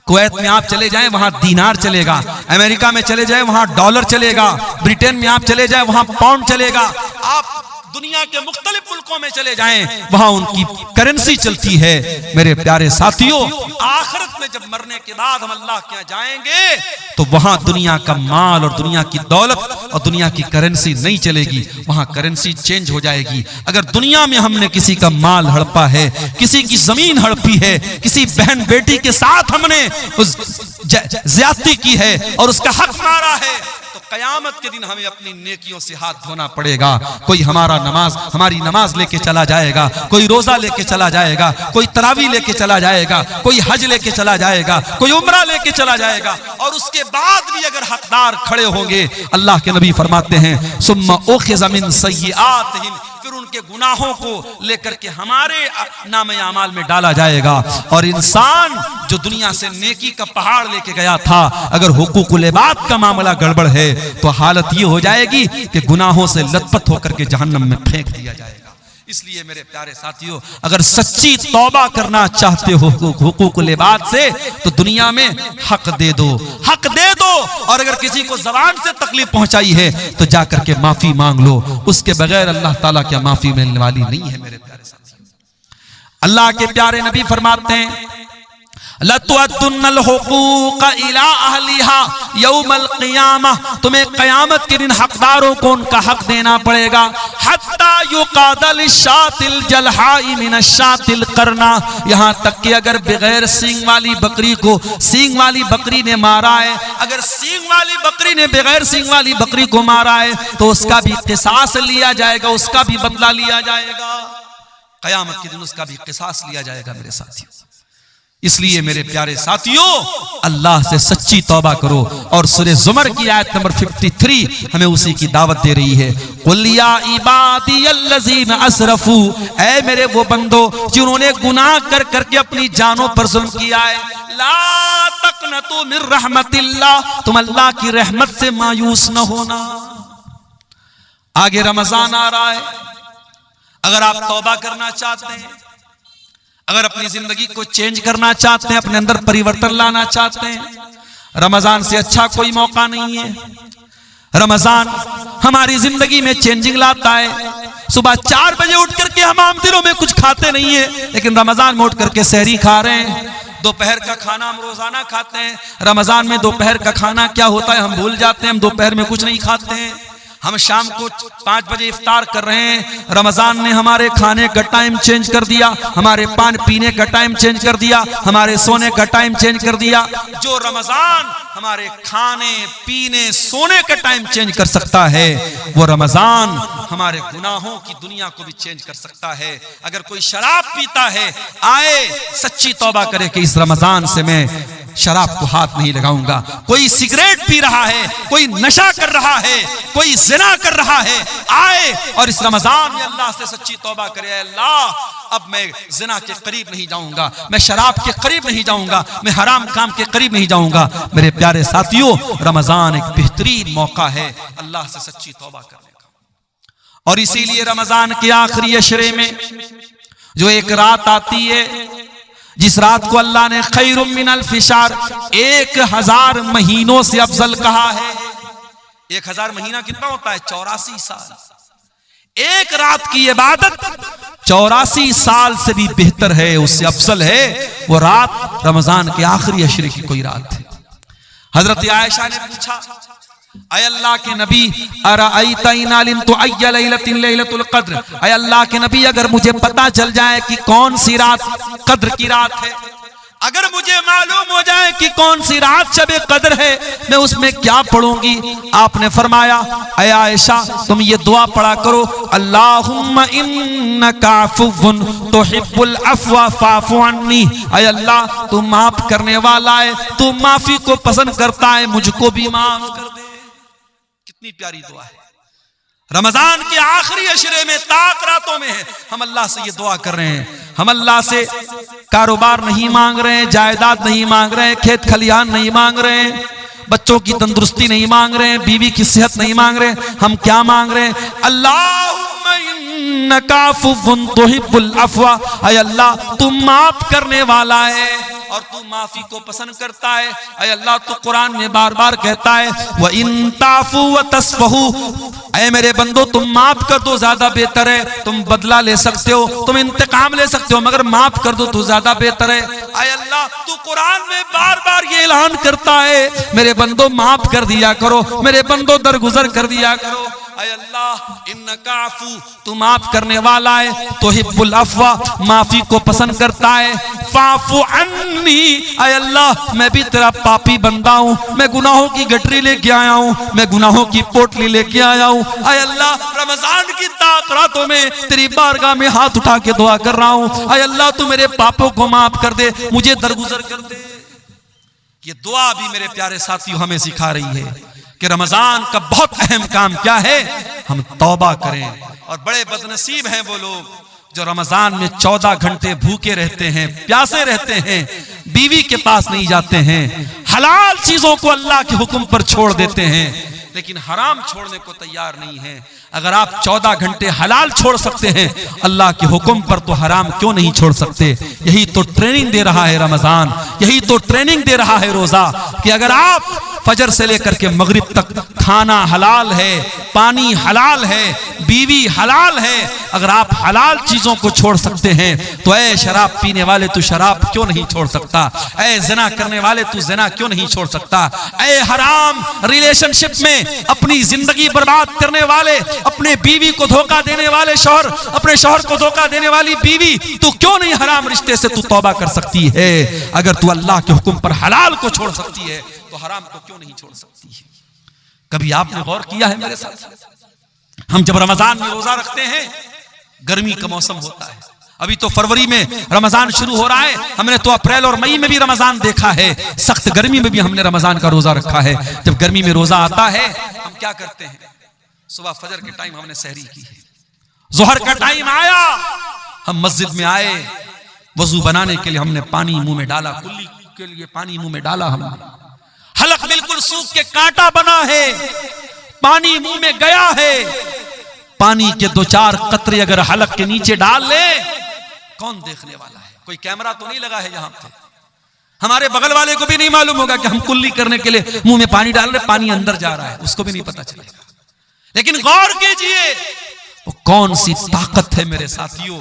कुवैत में आप चले जाएं, वहां दीनार चलेगा। अमेरिका में चले जाएं, वहां डॉलर चलेगा। ब्रिटेन में आप चले जाएं, वहां पाउंड चलेगा। आप दुनिया के मुख्तलिफ मुल्कों में चले जाएं, वहां उनकी करेंसी चलती है। मेरे प्यारे साथियों, आखिरत में जब मरने के बाद हम अल्लाह के यहाँ जाएंगे, तो वहां दुनिया का माल और दुनिया की दौलत और दुनिया की करेंसी नहीं चलेगी, वहां करेंसी चेंज हो जाएगी। अगर दुनिया में हमने किसी का माल हड़पा है, किसी की जमीन हड़पी है, किसी बहन बेटी के साथ हमने ज्यादती की है और उसका हक मारा है, तो कयामत के दिन हमें अपनी नेकियों से हाथ धोना पड़ेगा। कोई हमारी नमाज लेके चला जाएगा, कोई रोजा लेके चला जाएगा, कोई तरावी लेके चला जाएगा, कोई हज लेके चला जाएगा, कोई उम्रा लेके चला जाएगा, और उसके बाद भी अगर हकदार खड़े होंगे, अल्लाह के नबी फरमाते हैं सुम्मा उखिज़ मिन सय्यिआतिहिम, फिर उनके गुनाहों को लेकर के हमारे नामे आमाल में डाला जाएगा। और इंसान जो दुनिया से नेकी का पहाड़ लेके गया था, अगर हुकूकुल इबाद का मामला गड़बड़ है, तो हालत ये हो जाएगी कि गुनाहों से लथपथ होकर के जहन्नम में फेंक दिया जाएगा। इसलिए मेरे प्यारे साथियों, अगर सच्ची तौबा करना चाहते हो हुकूकुल इबाद से, तो दुनिया में हक दे दो, हक दे दो। और अगर किसी को ज़बान से तकलीफ पहुंचाई है, तो जाकर के माफी मांग लो। उसके बगैर अल्लाह ताला क्या माफी मिलने वाली नहीं है। मेरे प्यारे साथियों, अल्लाह के प्यारे नबी फरमाते हैं लतुअद्दुन्नल हुकूक इला अहलिहा यौमल क़ियामह, तुम्हें क़यामत के दिन हकदारों को उनका हक देना पड़ेगा। हत्ता युक़ादल शातिल जलहाई मिनश्शातिल करना, यहाँ तक कि अगर बगैर सींग वाली बकरी को सींग वाली बकरी ने मारा है, अगर सींग वाली बकरी ने बगैर सींग वाली बकरी को मारा है, तो उसका भी क़िसास लिया जाएगा, उसका भी बदला लिया जाएगा। क़यामत के दिन उसका भी क़िसास लिया जाएगा मेरे साथियों। इसलिए मेरे प्यारे साथियों, अल्लाह से सच्ची तौबा करो। और सूरह ज़ुमर की आयत नंबर 53 हमें उसी की दावत दे रही है। कुल या इबादियल्लज़ीना असरफू, ऐ मेरे वो बंदो जिन्होंने गुनाह कर करके अपनी जानों पर जुल्म किया है, ला तक़नतू मिन रहमतिल्लाह, तुम अल्लाह की रहमत से मायूस न होना। आगे रमजान आ रहा है, अगर आप तौबा करना चाहते हैं, अगर अपनी जिंदगी को चेंज करना चाहते हैं, अपने अंदर परिवर्तन लाना चाहते हैं, रमजान से अच्छा कोई मौका नहीं है। रमजान हमारी जिंदगी में चेंजिंग लाता है। सुबह 4 बजे उठ करके हम आम दिनों में कुछ खाते नहीं है, लेकिन रमजान में उठ करके सहरी खा रहे हैं। दोपहर का खाना हम रोजाना खाते हैं, रमजान में दोपहर का खाना क्या होता है हम भूल जाते हैं। हम दोपहर में कुछ नहीं खाते हैं, हम शाम को 5 बजे इफ्तार कर रहे हैं। रमजान ने हमारे खाने का टाइम चेंज कर दिया, हमारे पान पीने का टाइम चेंज कर दिया, हमारे सोने का टाइम चेंज कर दिया। जो रमजान हमारे खाने पीने सोने का टाइम चेंज कर सकता है, वो रमजान हमारे गुनाहों की दुनिया को भी चेंज कर सकता है। अगर कोई शराब पीता है, आए सच्ची तौबा करे कि इस रमजान से मैं शराब को हाथ नहीं लगाऊंगा। कोई सिगरेट पी रहा है, कोई नशा कर रहा है, कोई जिना कर रहा है, आए और इस रमजान में अल्लाह से सच्ची तौबा करे। अल्लाह अब मैं जिना के करीब नहीं जाऊंगा, मैं शराब के करीब नहीं जाऊंगा, मैं हराम काम के करीब नहीं जाऊंगा। मेरे प्यारे साथियों, रमजान एक बेहतरीन मौका है अल्लाह से सच्ची तौबा करने का। और इसीलिए रमजान के आखिरी अशरे में जो एक रात आती है, जिस रात को अल्लाह ने खैरुम मिनल फिशार 1000 महीनों से अफजल कहा है। 1000 महीना कितना होता है? 84 साल। एक रात की इबादत 84 साल से भी बेहतर है, उससे अफजल है वो रात रमजान के आखिरी अशरे की कोई रात है। हजरत आयशा ने पूछा, अय अल्लाह के नबी, अरअयत इन अलिमतु अय्य लैलतिन लैलतुल कद्र, अय अल्लाह के नबी अगर मुझे पता चल जाए कि कौन सी रात कद्र की रात है, अगर मुझे मालूम हो जाए कि कौन सी रात शब कद्र है, मैं उसमें क्या पढ़ूंगी? आपने फरमाया, अय आयशा तुम ये दुआ पढ़ा करो, अल्लाहुम्मा इन्नका अफ़ुव्वुन तुहिब्बुल अफ़्वा फ़अफ़ु अन्नी, अय अल्लाह तू माफ करने वाला है, तू माफी को पसंद करता है, मुझको भी माफ कर दे। कितनी प्यारी दुआ है। रमजान के आखिरी अशरे में, ताक रातों में है, हम अल्लाह से ये दुआ कर रहे हैं। हम अल्लाह से कारोबार नहीं मांग रहे हैं, जायदाद नहीं मांग रहे हैं, खेत खलिहान नहीं मांग रहे हैं, बच्चों की तंदुरुस्ती नहीं मांग रहे हैं, बीवी की सेहत नहीं मांग रहे हैं। हम क्या मांग रहे हैं? अल्लाहुम्मा इन्नका अफ़ुव्वुन तुहिब्बुल अफ़्वा, अय अल्लाह तू माफ करने वाला है और तू माफी को पसंद करता है। अय अल्लाह तू कुरान में बार बार कहता है, व इन ताफू व तस्फहू, अय मेरे बंदो तुम माफ कर दो ज्यादा बेहतर है। तुम बदला ले सकते हो, तुम इंतकाम ले सकते हो, मगर माफ कर दो तो ज्यादा बेहतर है। अय अल्लाह तू कुरान में बार बार ये ऐलान करता है, मेरे बंदो माफ कर दिया करो, मेरे बंदो दरगुजर कर दिया करो। अय अल्लाह इन्नका अफ़ू, तू माफ करने वाला है, तुहिब्बुल अफ़्वा, माफी को पसंद करता है, फ़अफ़ु अन्नी, अय अल्लाह मैं भी तेरा पापी बंदा हूँ, मैं गुनाहों की गठरी लेके आया हूँ, मैं गुनाहों की पोटली लेके आया हूँ। अय अल्लाह रमजान की ताक रातों में तेरी बारगाह में हाथ उठा के दुआ कर रहा हूँ, अय अल्लाह तू मेरे पापों को माफ कर दे, मुझे दरगुजर कर दे। ये दुआ भी मेरे प्यारे साथियों हमें सिखा रही है कि रमजान का बहुत अहम काम क्या है, हम तौबा करें। और बड़े बदनसीब हैं वो लोग जो रमजान में 14 घंटे भूखे रहते हैं, प्यासे रहते हैं, बीवी के पास नहीं जाते हैं, हलाल चीजों को अल्लाह के हुक्म पर छोड़ देते हैं, लेकिन हराम छोड़ने को तैयार नहीं है। अगर आप 14 घंटे हलाल छोड़ सकते हैं अल्लाह के हुक्म पर, तो हराम क्यों नहीं छोड़ सकते? यही तो ट्रेनिंग दे रहा है रमजान, यही तो ट्रेनिंग दे रहा है रोजा, कि अगर आप फजर से लेकर के मगरिब तक खाना हलाल है, पानी हलाल है, बीवी हलाल है, अगर आप हलाल चीजों को छोड़ सकते हैं तो ऐ शराब पीने वाले तू शराब क्यों नहीं छोड़ सकता? ऐ जिना करने वाले तू जिना क्यों नहीं छोड़ सकता? ऐ हराम रिलेशनशिप में अपनी जिंदगी बर्बाद करने वाले, अपने बीवी को धोखा देने वाले शौहर, अपने शौहर को धोखा देने वाली बीवी, तू क्यों नहीं हराम रिश्ते से तू तौबा कर सकती है? अगर तू अल्लाह के हुक्म पर हलाल को छोड़ सकती है तो हराम को क्यों नहीं छोड़ सकती है? कभी आपने गौर किया है मेरे साथ? हम जब रमजान में रोजा रखते हैं, गर्मी का मौसम होता है, अभी तो फरवरी में रमजान शुरू हो रहा है, हमने तो अप्रैल और मई में भी रमजान देखा है, सख्त गर्मी में भी हमने रमजान का रोजा रखा है। जब गर्मी में रोजा आता है हम क्या करते हैं? सुबह फजर के टाइम हमने सहरी की है, जोहर का टाइम आया, हम मस्जिद में आए, वजू बनाने के लिए हमने पानी मुंह में डाला, कुल्ली के लिए पानी मुंह में डाला, हमने हलक बिल्कुल सूख के कांटा बना है, पानी मुंह में गया है, पानी के 2-4 कतरे अगर हलक के नीचे डाल ले, कौन देखने वाला है? कोई कैमरा तो नहीं लगा है यहाँ पे, हमारे बगल वाले को भी नहीं मालूम होगा कि हम कुल्ली करने के लिए मुंह में पानी डाल रहे, पानी अंदर जा रहा है, उसको भी नहीं पता चलेगा। लेकिन गौर कीजिए वो कौन सी ताकत है मेरे साथियों,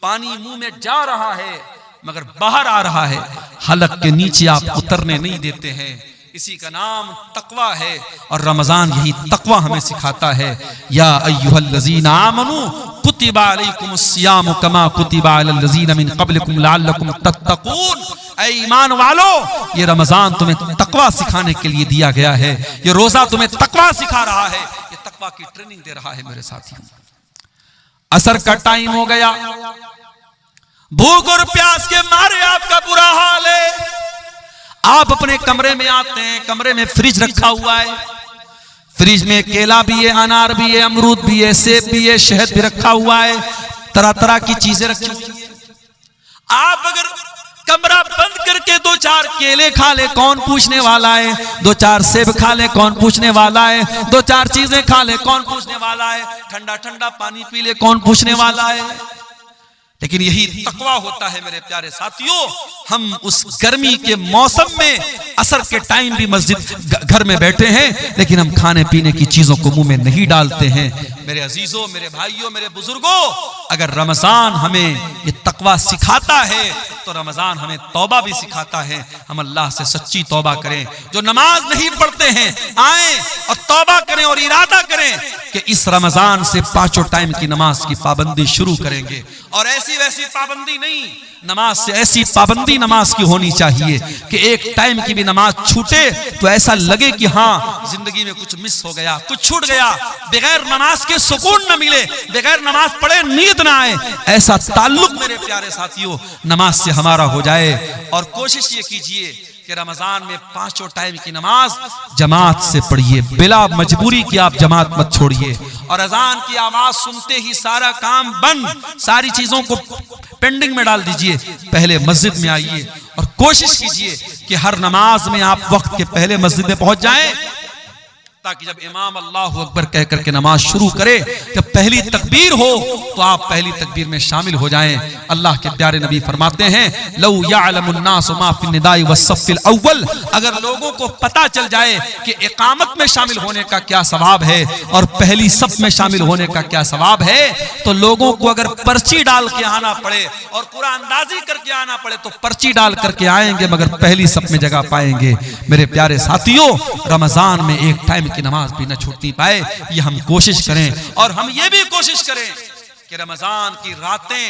पानी मुंह में जा रहा है मगर बाहर आ रहा है, हलक के नीचे आप उतरने नहीं देते हैं। इसी का नाम तकवा है और रमजान यही तकवा हमें सिखाता है। या अय्युहल्लज़ीना आमनू कुतिबा अलैकुमुस्सियाम कमा कुतिबा अलल्लज़ीना मिन क़ब्लिकुम लअल्लकुम तत्तक़ून, ऐ ईमान वालो ये रमजान तुम्हें तकवा सिखाने के लिए दिया गया है, ये रोजा तुम्हें तकवा सिखा रहा है, ये तकवा की ट्रेनिंग दे रहा है मेरे साथियों। असर का टाइम हो गया, भूख और प्यास के मारे आपका बुरा हाल है, आप अपने कमरे में आते हैं, कमरे में फ्रिज रखा हुआ है, फ्रिज में केला भी है, अनार भी है, अमरूद भी है, सेब भी है, शहद भी रखा हुआ है, तरह तरह की चीजें रखी हुई है। आप अगर कमरा बंद करके 2-4 केले खा ले, कौन पूछने वाला है? 2-4 सेब खा ले, कौन पूछने वाला है? 2-4 चीजें खा ले, कौन पूछने वाला है? ठंडा ठंडा पानी पी ले, कौन पूछने वाला है? लेकिन यही तकवा होता है मेरे प्यारे साथियों। हम उस गर्मी के मौसम में असर के टाइम भी मस्जिद घर में बैठे हैं, लेकिन हम खाने पीने की चीजों को मुंह में नहीं डालते हैं। मेरे अजीजों, मेरे भाइयों, मेरे बुजुर्गों, अगर रमजान हमें ये तकवा सिखाता है तो रमजान हमें तौबा भी सिखाता है। हम अल्लाह से सच्ची तौबा करें। जो नमाज नहीं पढ़ते हैं आए और तौबा करें और इरादा करें कि इस रमजान से 5 टाइम की नमाज की पाबंदी शुरू करेंगे। और ऐसी वैसी पाबंदी नहीं, नमाज से ऐसी पाबंदी नमाज की होनी चाहिए कि एक टाइम की भी नमाज छूटे तो ऐसा लगे कि हाँ जिंदगी में कुछ मिस हो गया, कुछ छूट गया। बगैर नमाज के सुकून न मिले, बगैर नमाज पढ़े नींद ना आए, ऐसा ताल्लुक मेरे प्यारे साथियों नमाज से हमारा हो जाए। और कोशिश ये कीजिए कि रमजान में 5 टाइम की नमाज जमात से पढ़िए, बिला मजबूरी की आप जमात मत छोड़िए। और अजान की आवाज सुनते ही सारा काम बंद, सारी चीजों को पेंडिंग में डाल दीजिए, पहले मस्जिद में आइए और कोशिश कीजिए कि हर नमाज में आप वक्त के पहले मस्जिद में पहुंच जाएं, ताकि जब इमाम अल्लाहु अकबर कह करके नमाज शुरू करे, जब पहली तकबीर हो तो आप पहली तकबीर में शामिल हो जाएं। अल्लाह के प्यारे नबी फरमाते हैं, लौ यअलमुन नासु मा फिन निदाई वस्सफ़िल अव्वल, अगर लोगों को पता चल जाए कि इकामत में शामिल होने का क्या सवाब है और पहली सफ में शामिल होने का क्या सवाब है, तो लोगों को अगर पर्ची डाल के आना पड़े और कुरान अंदाजी करके आना पड़े तो पर्ची डाल करके आएंगे, मगर पहली सफ में जगह पाएंगे। मेरे प्यारे साथियों, रमजान में एक टाइम की नमाज भी न छूटनी पाए, ये हम कोशिश करें। और हम ये भी कोशिश करें कि रमजान की रातें,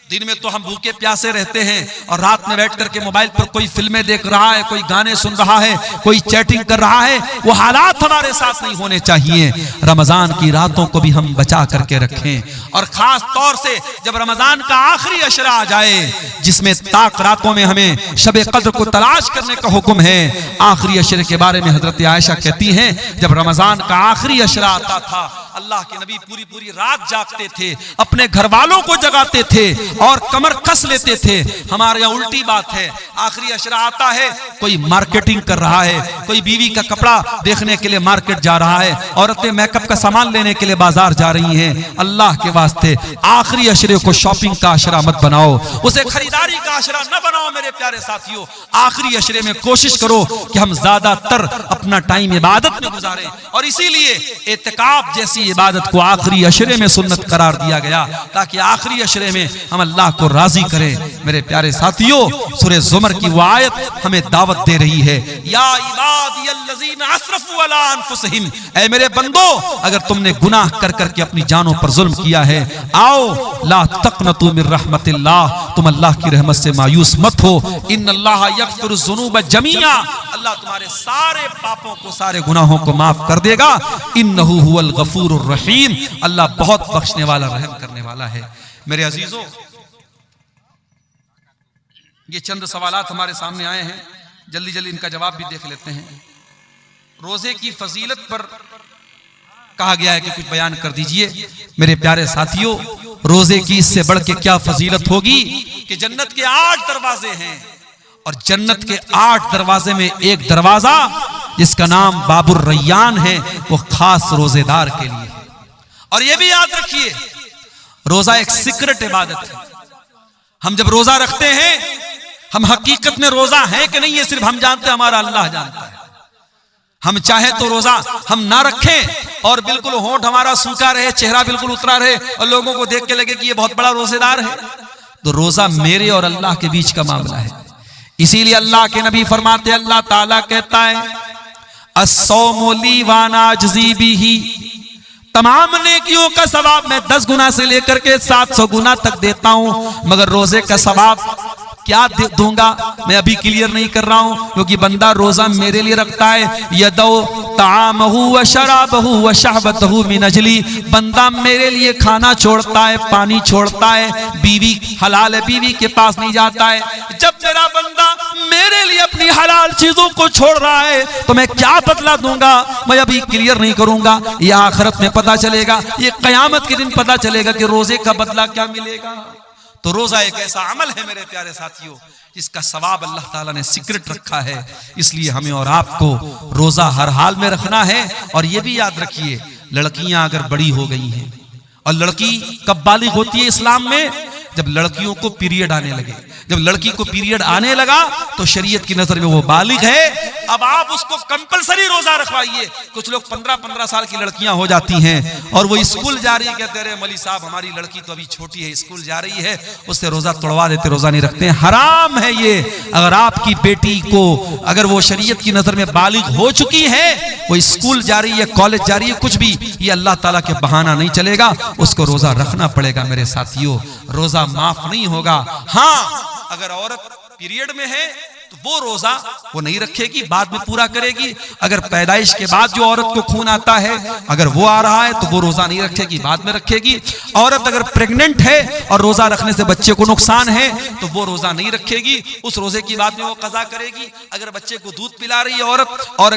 दिन में तो हम भूखे प्यासे रहते हैं और रात में बैठ करके मोबाइल पर कोई फिल्में देख रहा है, कोई गाने सुन रहा है, कोई चैटिंग कर रहा है, वो हालात हमारे साथ नहीं होने चाहिए। रमजान की रातों को भी हम बचा करके रखें। और खास तौर से जब रमजान का आखिरी अशरा आ जाए, जिसमें ताक रातों में हमें शब कद्र को तलाश करने का हुक्म है। आखिरी अशरे के बारे में हजरत आयशा कहती हैं, जब रमजान का आखिरी अशरा आता था, अल्लाह के नबी पूरी पूरी रात जागते थे, अपने घर वालों को जगाते थे और कमर कस लेते थे। हमारे यहाँ उल्टी बात है, आखिरी अशरा आता है, कोई मार्केटिंग कर रहा है, कोई बीवी का कपड़ा देखने के लिए मार्केट जा रहा है, औरतें मेकअप का सामान लेने के लिए बाजार जा रही हैं। अल्लाह के वास्ते आखिरी अशरे को शॉपिंग का अशरा मत बनाओ, उसे खरीदारी का अशरा न बनाओ। मेरे प्यारे साथियों, आखिरी अशरे में कोशिश करो कि हम ज्यादातर अपना टाइम इबादत में गुजारें। और इसीलिए एतिकाफ जैसी इबादत को आखिरी अशरे में सुन्नत करार दिया गया, ताकि आखिरी अशरे में हम अल्लाह को राजी करें। मेरे प्यारे साथियों, सूरह ज़ुमर की वो आयत हमें दावत दे रही है, या इबादियल्लज़ीना अस्रफू अला अनफुसिहिम, ऐ मेरे बंदो, अगर तुमने गुनाह कर करके अपनी जानों पर जुल्म किया है, आओ ला तक़नतू मिर रहमतिल्लाह, तुम अल्लाह की रहमत से मायूस मत हो। इन्नल्लाह यग़फ़िरुज़्ज़ुनूब जमीआ, अल्लाह तुम्हारे सारे पापों को, सारे गुनाहों को माफ कर देगा। इन्नहु हुवल गफूरुर रहीम, अल्लाह बहुत बख्शने वाला, रहम करने वाला है। मेरे अजीजों, ये चंद सवालात हमारे सामने आए हैं, जल्दी जल्दी इनका जवाब भी देख लेते हैं। रोजे की फजीलत पर कहा गया है कि कुछ बयान कर दीजिए। मेरे प्यारे साथियों, रोजे की इससे बढ़ के क्या फजीलत होगी कि जन्नत के 8 दरवाजे हैं और जन्नत के 8 दरवाजे में एक दरवाजा जिसका नाम बाबुर रैयान है, वो खास रोजेदार के लिए। और ये भी याद रखिए, रोजा एक सीक्रेट इबादत है। हम जब रोजा रखते हैं, हम हकीकत में रोजा है कि नहीं ये सिर्फ हम जानते हैं, हमारा अल्लाह जानता है। हम चाहे तो रोजा हम ना रखें और बिल्कुल होंठ हमारा सूखा रहे, चेहरा बिल्कुल उतरा रहे और लोगों को देख के लगे कि ये बहुत बड़ा रोजेदार है, तो रोजा मेरे और अल्लाह के बीच का मामला है। इसीलिए अल्लाह के नबी फरमाते, अल्लाह ताला कहता है, अस्सौमु ली व अना अजज़ी बिही, तमाम नेकियों का सवाब मैं 10 गुना से लेकर के 700 गुना तक देता हूं, मगर रोजे का सवाब क्या दूंगा मैं अभी क्लियर नहीं कर रहा हूं, क्योंकि बंदा रोजा मेरे लिए रखता है। यदौ तामहु व शराबहु व शहवतहु मिन अजली, बंदा मेरे लिए खाना छोड़ता है, पानी छोड़ता है, बीवी हलाल है, बीवी के पास नहीं जाता है। जब मेरा बंदा मेरे लिए अपनी हलाल चीजों को छोड़ रहा है तो मैं क्या बदला दूंगा, मैं अभी क्लियर नहीं करूंगा। ये आखिरत में पता चलेगा, ये कयामत के दिन पता चलेगा कि रोजे का बदला क्या मिलेगा। तो रोजा एक ऐसा अमल है मेरे प्यारे साथियों जिसका सवाब अल्लाह ताला ने सीक्रेट रखा है। इसलिए हमें और आपको रोजा हर हाल में रखना है। और ये भी याद रखिए, लड़कियां अगर बड़ी हो गई हैं, और लड़की कब बालिग होती है इस्लाम में? जब लड़कियों को पीरियड आने लगे। जब लड़की को पीरियड आने लगा तो शरीयत की नजर में वो बालिग है। अब आप उसको कंपलसरी रोजा रखवाइए। कुछ लोग 15-15 साल की लड़कियां हो जाती हैं और वो स्कूल जा रही है, कहते रहे मौलवी साहब हमारी लड़की तो अभी छोटी है, स्कूल जा रही है, उससे रोजा तोड़वा देते, रोजा नहीं रखते हैं। हराम है ये। अगर आपकी बेटी को, अगर वो शरीयत की नजर में बालिग हो चुकी है, वो स्कूल जा रही है, कॉलेज जा रही है, कुछ भी, ये अल्लाह ताला के बहाना नहीं चलेगा, उसको रोजा रखना पड़ेगा मेरे साथियों। रोजा माफ नहीं होगा। हाँ, अगर औरत पीरियड में है तो वो रोजा वो नहीं रखेगी, बाद में पूरा करेगी। अगर पैदाइश के बाद जो औरत को खून आता है, अगर वो आ रहा है तो वो रोजा नहीं रखेगी, बाद में रखेगी। औरत अगर प्रेग्नेंट है और रोजा रखने से बच्चे को नुकसान है तो वो रोजा नहीं रखेगी, उस रोजे की बाद में वो कज़ा करेगी। अगर बच्चे को दूध पिला रही है औरत, और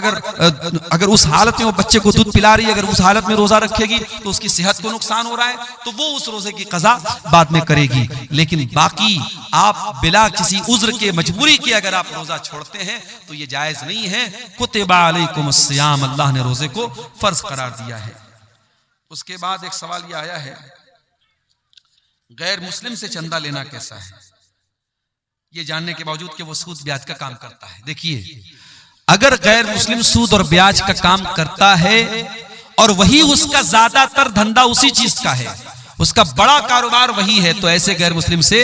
अगर उस हालत में वो बच्चे को दूध पिला रही है, अगर उस हालत में रोजा रखेगी तो उसकी सेहत को नुकसान हो रहा है, तो वो उस रोजे की कज़ा बाद में करेगी। लेकिन बाकी आप बिला किसी उज्र के, मजबूरी के अगर आप रोजा छोड़ते हैं तो ये जायज नहीं है। कुतिबा अलैकुमुस्सियाम, अल्लाह ने रोजे को फर्ज करार दिया है। उसके बाद एक सवाल ये आया है, गैर मुस्लिम से चंदा लेना कैसा है, ये जानने के बावजूद कि वो सूद ब्याज का काम करता है। देखिए, अगर गैर मुस्लिम सूद और ब्याज का काम करता है और वही उसका ज्यादातर धंधा उसी चीज का है, उसका बड़ा कारोबार वही है, तो ऐसे गैर मुस्लिम से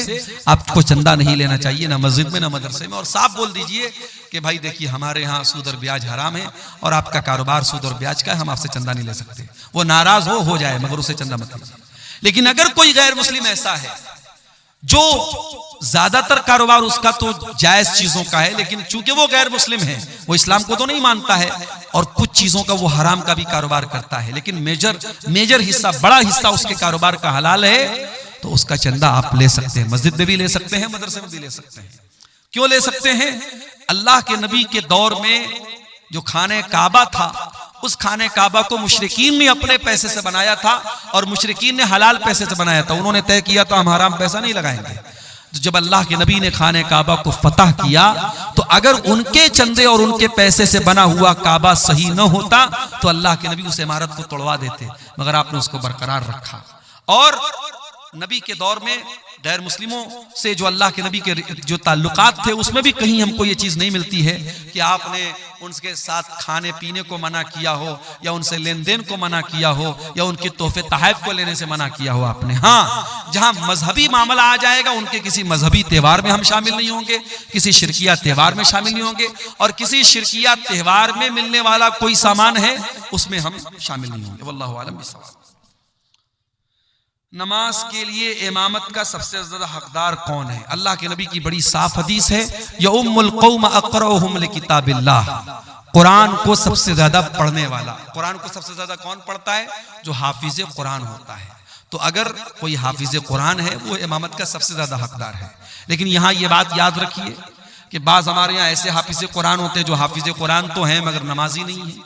आपको चंदा नहीं लेना चाहिए, ना मस्जिद में ना मदरसे में। और साफ बोल दीजिए कि भाई देखिए हमारे यहाँ सूद और ब्याज हराम है और आपका कारोबार सूद और ब्याज का है, हम आपसे चंदा नहीं ले सकते। वो नाराज हो जाए मगर उसे चंदा मत लीजिए। लेकिन अगर कोई गैर मुस्लिम ऐसा है जो ज्यादातर कारोबार उसका तो जायज चीजों का है, लेकिन चूंकि वो गैर मुस्लिम है, वो इस्लाम को तो नहीं मानता है, और कुछ चीजों का वो हराम का भी कारोबार करता है, लेकिन मेजर हिस्सा, बड़ा हिस्सा उसके कारोबार का हलाल है, तो उसका चंदा आप ले सकते हैं। मस्जिद में भी ले सकते हैं, मदरसे में भी ले सकते हैं। क्यों ले सकते हैं? अल्लाह के नबी के दौर में जो खाने काबा था, उस खाने काबा को मुशरिकीन ने अपने पैसे से बनाया था और मुशरिकीन ने हलाल पैसे से बनाया था। उन्होंने तय किया तो हम हराम पैसा नहीं लगाएंगे। तो जब अल्लाह के नबी ने खाने काबा को फतह किया, तो अगर उनके चंदे और उनके पैसे से बना हुआ काबा सही न होता तो अल्लाह के नबी उस इमारत को तोड़वा देते, मगर आपने उसको बरकरार रखा। और नबी के दौर में गैर मुस्लिमों से जो अल्लाह के नबी के जो ताल्लुकात थे, उसमें भी कहीं हमको ये चीज नहीं मिलती है कि आपने उनके साथ खाने पीने को मना किया हो, या उनसे लेन देन को मना किया हो, या उनके तोहफे तहफ़ को लेने से मना किया हो आपने। हाँ, जहां मजहबी मामला आ जाएगा, उनके किसी मजहबी त्यौहार में हम शामिल नहीं होंगे, किसी शिरकिया त्यौहार में शामिल नहीं होंगे, और किसी शिरकिया त्यौहार में मिलने वाला कोई सामान है उसमें हम शामिल नहीं होंगे। वल्लाहु आलम बिस्सवाब। नमाज के लिए इमामत का सबसे ज्यादा हकदार कौन है? अल्लाह के नबी की बड़ी साफ हदीस है, या उम्मुल कौम अक़रउहुम लिकिताबिल्लाह, कुरान को सबसे ज्यादा पढ़ने वाला। कुरान को सबसे ज्यादा कौन पढ़ता है? जो हाफिज कुरान होता है। तो अगर कोई हाफिज कुरान है, वो इमामत का सबसे ज्यादा हकदार है। लेकिन यहाँ ये बात याद रखिए कि बाज हमारे यहाँ ऐसे हाफिज कुरान होते हैं जो हाफिज कुरान तो हैं मगर नमाजी नहीं है,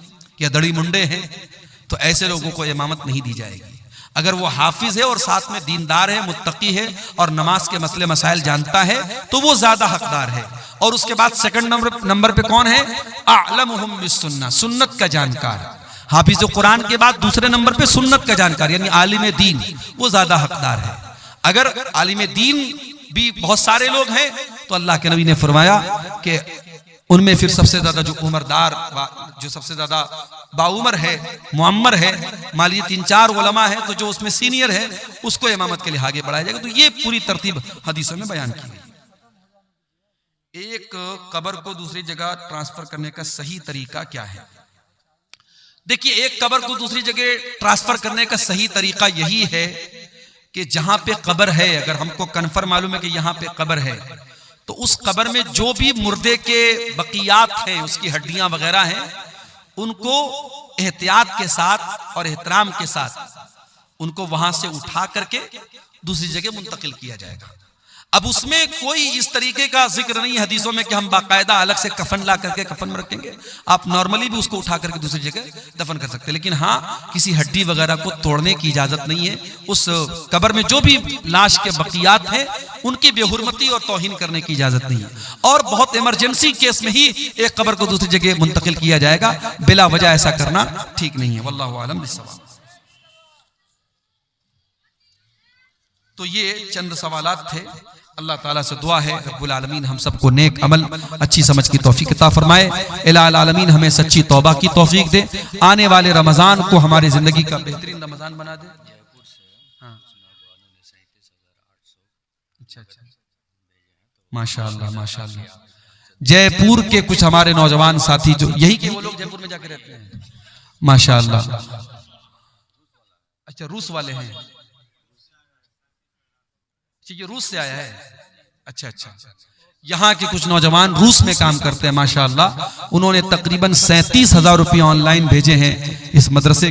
या दड़ी मुंडे हैं, तो ऐसे लोगों को इमामत नहीं दी जाएगी। अगर वो हाफिज है और साथ में दीनदार है, मुत्तकी है और नमाज के मसले मसाइल जानता है, तो वो ज्यादा हकदार है। और उसके बाद सेकंड नंबर पे कौन है? अअलमुहुम बिस्सुन्नह, सुन्नत का जानकार। हाफिज कुरान के बाद दूसरे नंबर पे सुन्नत का जानकार यानी आलिम दीन, वो ज्यादा हकदार है। अगर आलिम दीन भी बहुत सारे लोग हैं तो अल्लाह के नबी ने फरमाया कि उनमें फिर सबसे ज्यादा जो उम्रदार, जो सबसे ज्यादा बाउमर है, मुअम्मर है, मालिय 3-4 उलमा है, तो जो उसमें सीनियर है उसको इमामत के लिए आगे बढ़ाया जाएगा। तो ये पूरी तरतीब हदीसों में बयान की गई। एक कब्र को दूसरी जगह ट्रांसफर करने का सही तरीका क्या है? देखिए, एक कब्र को दूसरी जगह ट्रांसफर करने का सही तरीका यही है कि जहां पे कब्र है, अगर हमको कन्फर्म मालूम है कि यहां पे कब्र है, तो उस कब्र में जो भी मुर्दे के बकियात हैं, उसकी हड्डियां वगैरह हैं, उनको एहतियात के साथ और एहतराम के साथ उनको वहां से उठा करके दूसरी जगह मुंतकिल किया जाएगा। अब उसमें कोई इस तरीके का जिक्र नहीं है हदीसों में कि हम बाकायदा अलग से कफन ला करके कफन में रखेंगे। आप नॉर्मली भी उसको उठा करके दूसरी जगह दफन कर सकते हैं, लेकिन हाँ किसी हड्डी वगैरह को तोड़ने की इजाजत नहीं है। उस कब्र में जो भी लाश के बकियात हैं उनकी बेहुरमती और तौहीन करने की इजाजत नहीं है। और बहुत इमरजेंसी केस में ही एक कब्र को दूसरी जगह मुंतकिल किया जाएगा, बिला वजह ऐसा करना ठीक नहीं है। वल्लाहु आलम बिस्सवाब। तो ये चंद सवालात थे। अल्लाह ताला से दुआ है रब्बुल आलमीन हम सबको नेक अमल अच्छी समझ की तौफीक अता फरमाए। इलाल आलमीन हमें सच्ची तौबा की तौफीक दे। आने वाले रमजान को हमारी जिंदगी का बेहतरीन रमजान बना दे। हाँ। अच्छा अच्छा, माशाअल्लाह माशाअल्लाह। जयपुर के कुछ हमारे नौजवान साथी जो यही के वो लोग जयपुर में जाके रहते हैं, माशाअल्लाह। अच्छा, रूस वाले हैं, ये रूस से आया है। अच्छा अच्छा, यहाँ के कुछ नौजवान रूस में काम करते हैं माशाअल्लाह। उन्होंने तकरीबन 37,000 रुपये ऑनलाइन भेजे हैं इस मदरसे